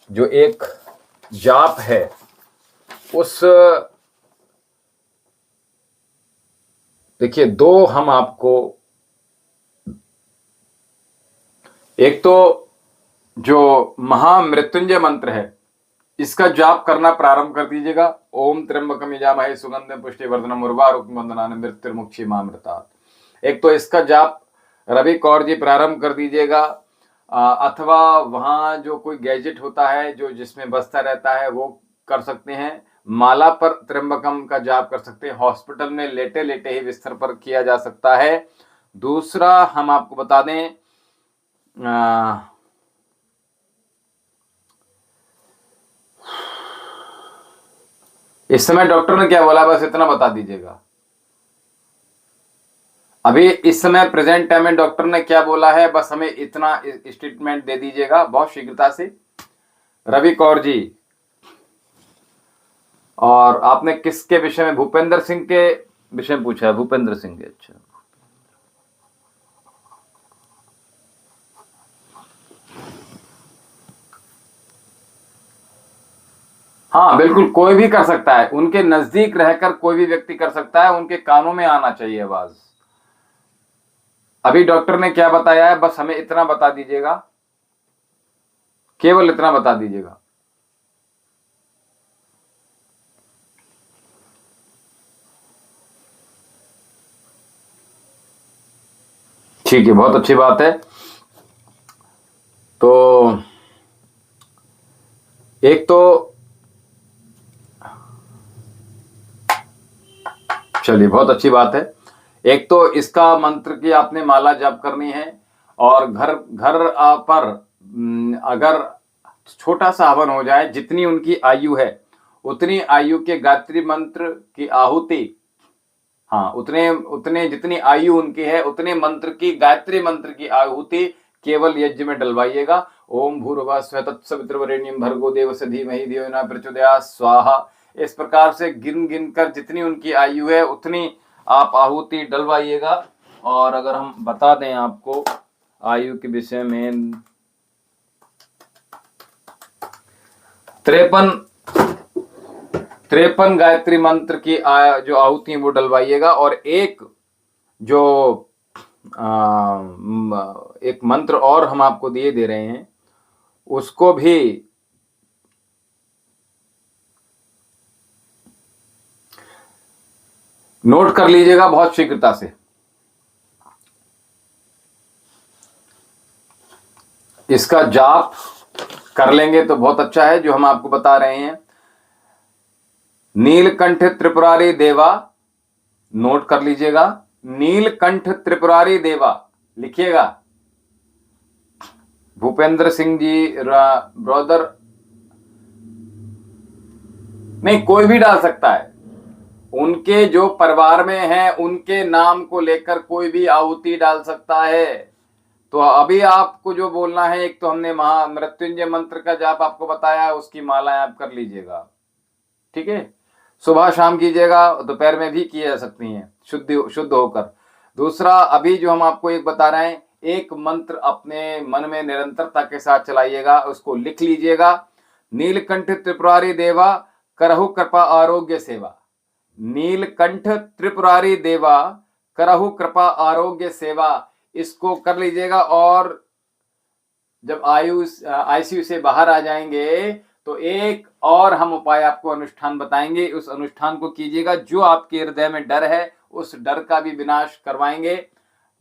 जो एक जाप है, उस देखिए, दो हम आपको, एक तो जो महामृत्युंजय मंत्र है, इसका जाप करना प्रारंभ कर दीजिएगा। ओम त्र्यंबकम यजामहे सुगंधिम पुष्टिवर्धनम उर्वारुकमिव बंधनान् मृत्युर्मुक्षीमामृतात्। एक तो इसका जाप रवि कौर जी प्रारंभ कर दीजिएगा, अथवा वहाँ जो कोई गैजेट होता है जो जिसमें बजता रहता है वो कर सकते हैं। माला पर त्र्यंबकम का जाप कर सकते हैं। हॉस्पिटल में लेटे लेटे ही बिस्तर पर किया जा सकता है। दूसरा, हम आपको बता दें, इस समय डॉक्टर ने क्या बोला, बस इतना बता दीजिएगा। अभी इस समय प्रेजेंट टाइम में डॉक्टर ने क्या बोला है, बस हमें इतना स्टेटमेंट दे दीजिएगा बहुत शीघ्रता से। रवि कौर जी, और आपने किसके विषय में? भूपेंद्र सिंह के विषय में पूछा है। भूपेंद्र सिंह के, अच्छा। हाँ बिल्कुल, कोई भी कर सकता है। उनके नजदीक रहकर कोई भी व्यक्ति कर सकता है। उनके कानों में आना चाहिए आवाज। अभी डॉक्टर ने क्या बताया है, बस हमें इतना बता दीजिएगा, केवल इतना बता दीजिएगा। ठीक है, बहुत अच्छी बात है। तो एक तो चलिए, बहुत अच्छी बात है। एक तो इसका मंत्र की आपने माला जप करनी है, और घर घर पर अगर छोटा सा हवन हो जाए, जितनी उनकी आयु है उतनी आयु के गायत्री मंत्र की आहुति, हाँ उतने जितनी आयु उनकी है उतने मंत्र की, गायत्री मंत्र की आहुति केवल यज्ञ में डलवाइएगा। ओम भूर्भुवः स्वः तत्सवितुर्वरेण्यं भर्गो देवस्य धीमहि धियो यो नः प्रचोदयात् स्वाहा। इस प्रकार से गिन गिन कर जितनी उनकी आयु है उतनी आप आहुति डलवाइएगा। और अगर हम बता दें आपको आयु के विषय में, 53 गायत्री मंत्र की जो आहुति वो डलवाइएगा। और एक जो एक मंत्र और हम आपको दे रहे हैं, उसको भी नोट कर लीजिएगा बहुत शीघ्रता से। इसका जाप कर लेंगे तो बहुत अच्छा है, जो हम आपको बता रहे हैं। नीलकंठ त्रिपुरारी देवा, नोट कर लीजिएगा। नीलकंठ त्रिपुरारी देवा लिखिएगा। भूपेंद्र सिंह जी ब्रदर, नहीं कोई भी डाल सकता है। उनके जो परिवार में है उनके नाम को लेकर कोई भी आहुति डाल सकता है। तो अभी आपको जो बोलना है, एक तो हमने महामृत्युंजय मंत्र का जाप आपको बताया, उसकी मालाएं आप कर लीजिएगा। ठीक है, सुबह शाम कीजिएगा, दोपहर में भी की जा सकती हैं शुद्ध होकर। दूसरा, अभी जो हम आपको एक बता रहे हैं, एक मंत्र अपने मन में निरंतरता के साथ चलाइएगा, उसको लिख लीजिएगा। नीलकंठ त्रिपुरारी देवा करहु कृपा आरोग्य सेवा। नीलकंठ त्रिपुरारी देवा करहु कृपा आरोग्य सेवा, इसको कर लीजिएगा। और जब आईसीयू से बाहर आ जाएंगे तो एक और हम उपाय आपको अनुष्ठान बताएंगे, उस अनुष्ठान को कीजिएगा। जो आपके हृदय में डर है उस डर का भी विनाश करवाएंगे।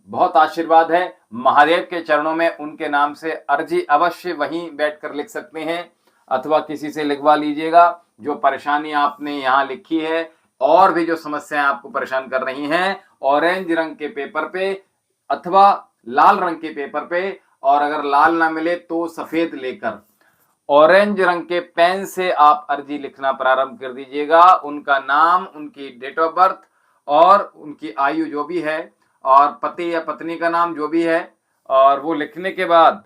बहुत आशीर्वाद है महादेव के चरणों में। उनके नाम से अर्जी अवश्य वहीं बैठकर लिख सकते हैं, अथवा किसी से लिखवा लीजिएगा। जो परेशानी आपने यहाँ लिखी है और भी जो समस्याएं आपको परेशान कर रही हैं, ऑरेंज रंग के पेपर पे अथवा लाल रंग के पेपर पे, और अगर लाल ना मिले तो सफेद लेकर ऑरेंज रंग के पेन से आप अर्जी लिखना प्रारंभ कर दीजिएगा। उनका नाम, उनकी डेट ऑफ बर्थ और उनकी आयु जो भी है, और पति या पत्नी का नाम जो भी है, और वो लिखने के बाद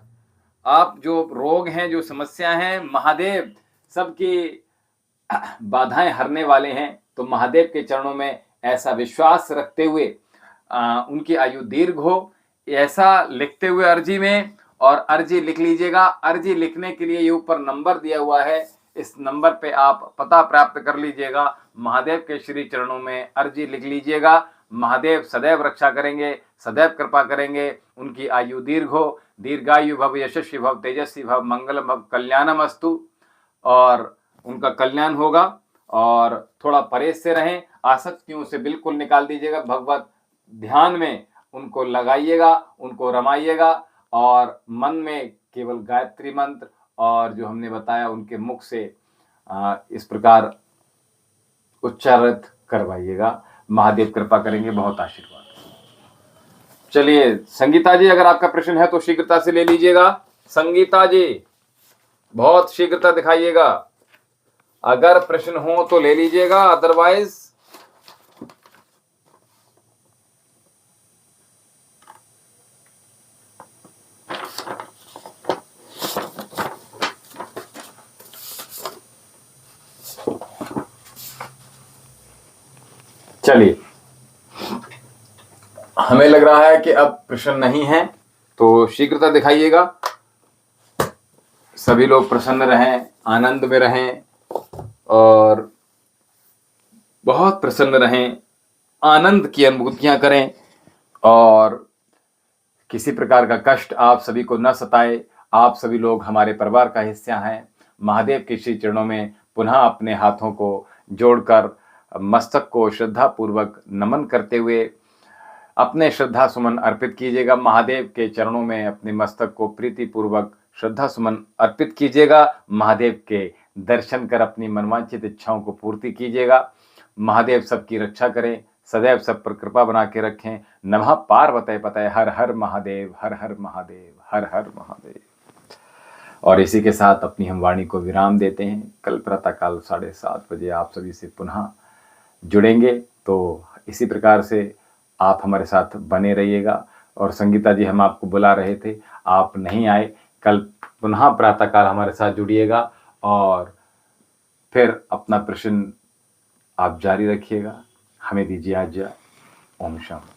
आप जो रोग हैं, जो समस्या हैं, महादेव सबकी बाधाएं हरने वाले हैं। तो महादेव के चरणों में ऐसा विश्वास रखते हुए उनकी आयु दीर्घ हो, ऐसा लिखते हुए अर्जी में, और अर्जी लिख लीजिएगा। अर्जी लिखने के लिए ये ऊपर नंबर दिया हुआ है, इस नंबर पे आप पता प्राप्त कर लीजिएगा। महादेव के श्री चरणों में अर्जी लिख लीजिएगा। महादेव सदैव रक्षा करेंगे, सदैव कृपा करेंगे। उनकी आयु दीर्घ हो, दीर्घायु भव, यशस्वी भव, तेजस्वी भव, मंगलम भव, कल्याणम अस्तु, और उनका कल्याण होगा। और थोड़ा परहेज से रहें, आसक्तियों से बिल्कुल निकाल दीजिएगा। भगवत ध्यान में उनको लगाइएगा, उनको रमाइएगा, और मन में केवल गायत्री मंत्र और जो हमने बताया उनके मुख से इस प्रकार उच्चारित करवाइएगा। महादेव कृपा करेंगे, बहुत आशीर्वाद। चलिए संगीता जी, अगर आपका प्रश्न है तो शीघ्रता से ले लीजिएगा। संगीता जी, बहुत शीघ्रता दिखाइएगा। अगर प्रश्न हो तो ले लीजिएगा, अदरवाइज चलिए, हमें लग रहा है कि अब प्रश्न नहीं है, तो शीघ्रता दिखाइएगा। सभी लोग प्रसन्न रहें, आनंद में रहें और बहुत प्रसन्न रहें, आनंद की अनुभूतियां करें, और किसी प्रकार का कष्ट आप सभी को न सताए। आप सभी लोग हमारे परिवार का हिस्सा हैं। महादेव के श्री चरणों में पुनः अपने हाथों को जोड़कर मस्तक को श्रद्धा पूर्वक नमन करते हुए अपने श्रद्धा सुमन अर्पित कीजिएगा। महादेव के चरणों में अपने मस्तक को प्रीति पूर्वक श्रद्धा सुमन अर्पित कीजिएगा। महादेव के दर्शन कर अपनी मनवांछित इच्छाओं को पूर्ति कीजिएगा। महादेव सबकी रक्षा करें, सदैव सब पर कृपा बना के रखें। नमः पार्वते पतये, हर हर महादेव, हर हर महादेव, हर हर महादेव। और इसी के साथ अपनी हम वाणी को विराम देते हैं। कल प्रातःकाल 7:30 बजे आप सभी से पुनः जुड़ेंगे। तो इसी प्रकार से आप हमारे साथ बने रहिएगा। और संगीता जी, हम आपको बुला रहे थे, आप नहीं आए। कल पुनः प्रातःकाल हमारे साथ जुड़िएगा और फिर अपना प्रश्न आप जारी रखिएगा। हमें दीजिए आज्ञा। ओम शांति।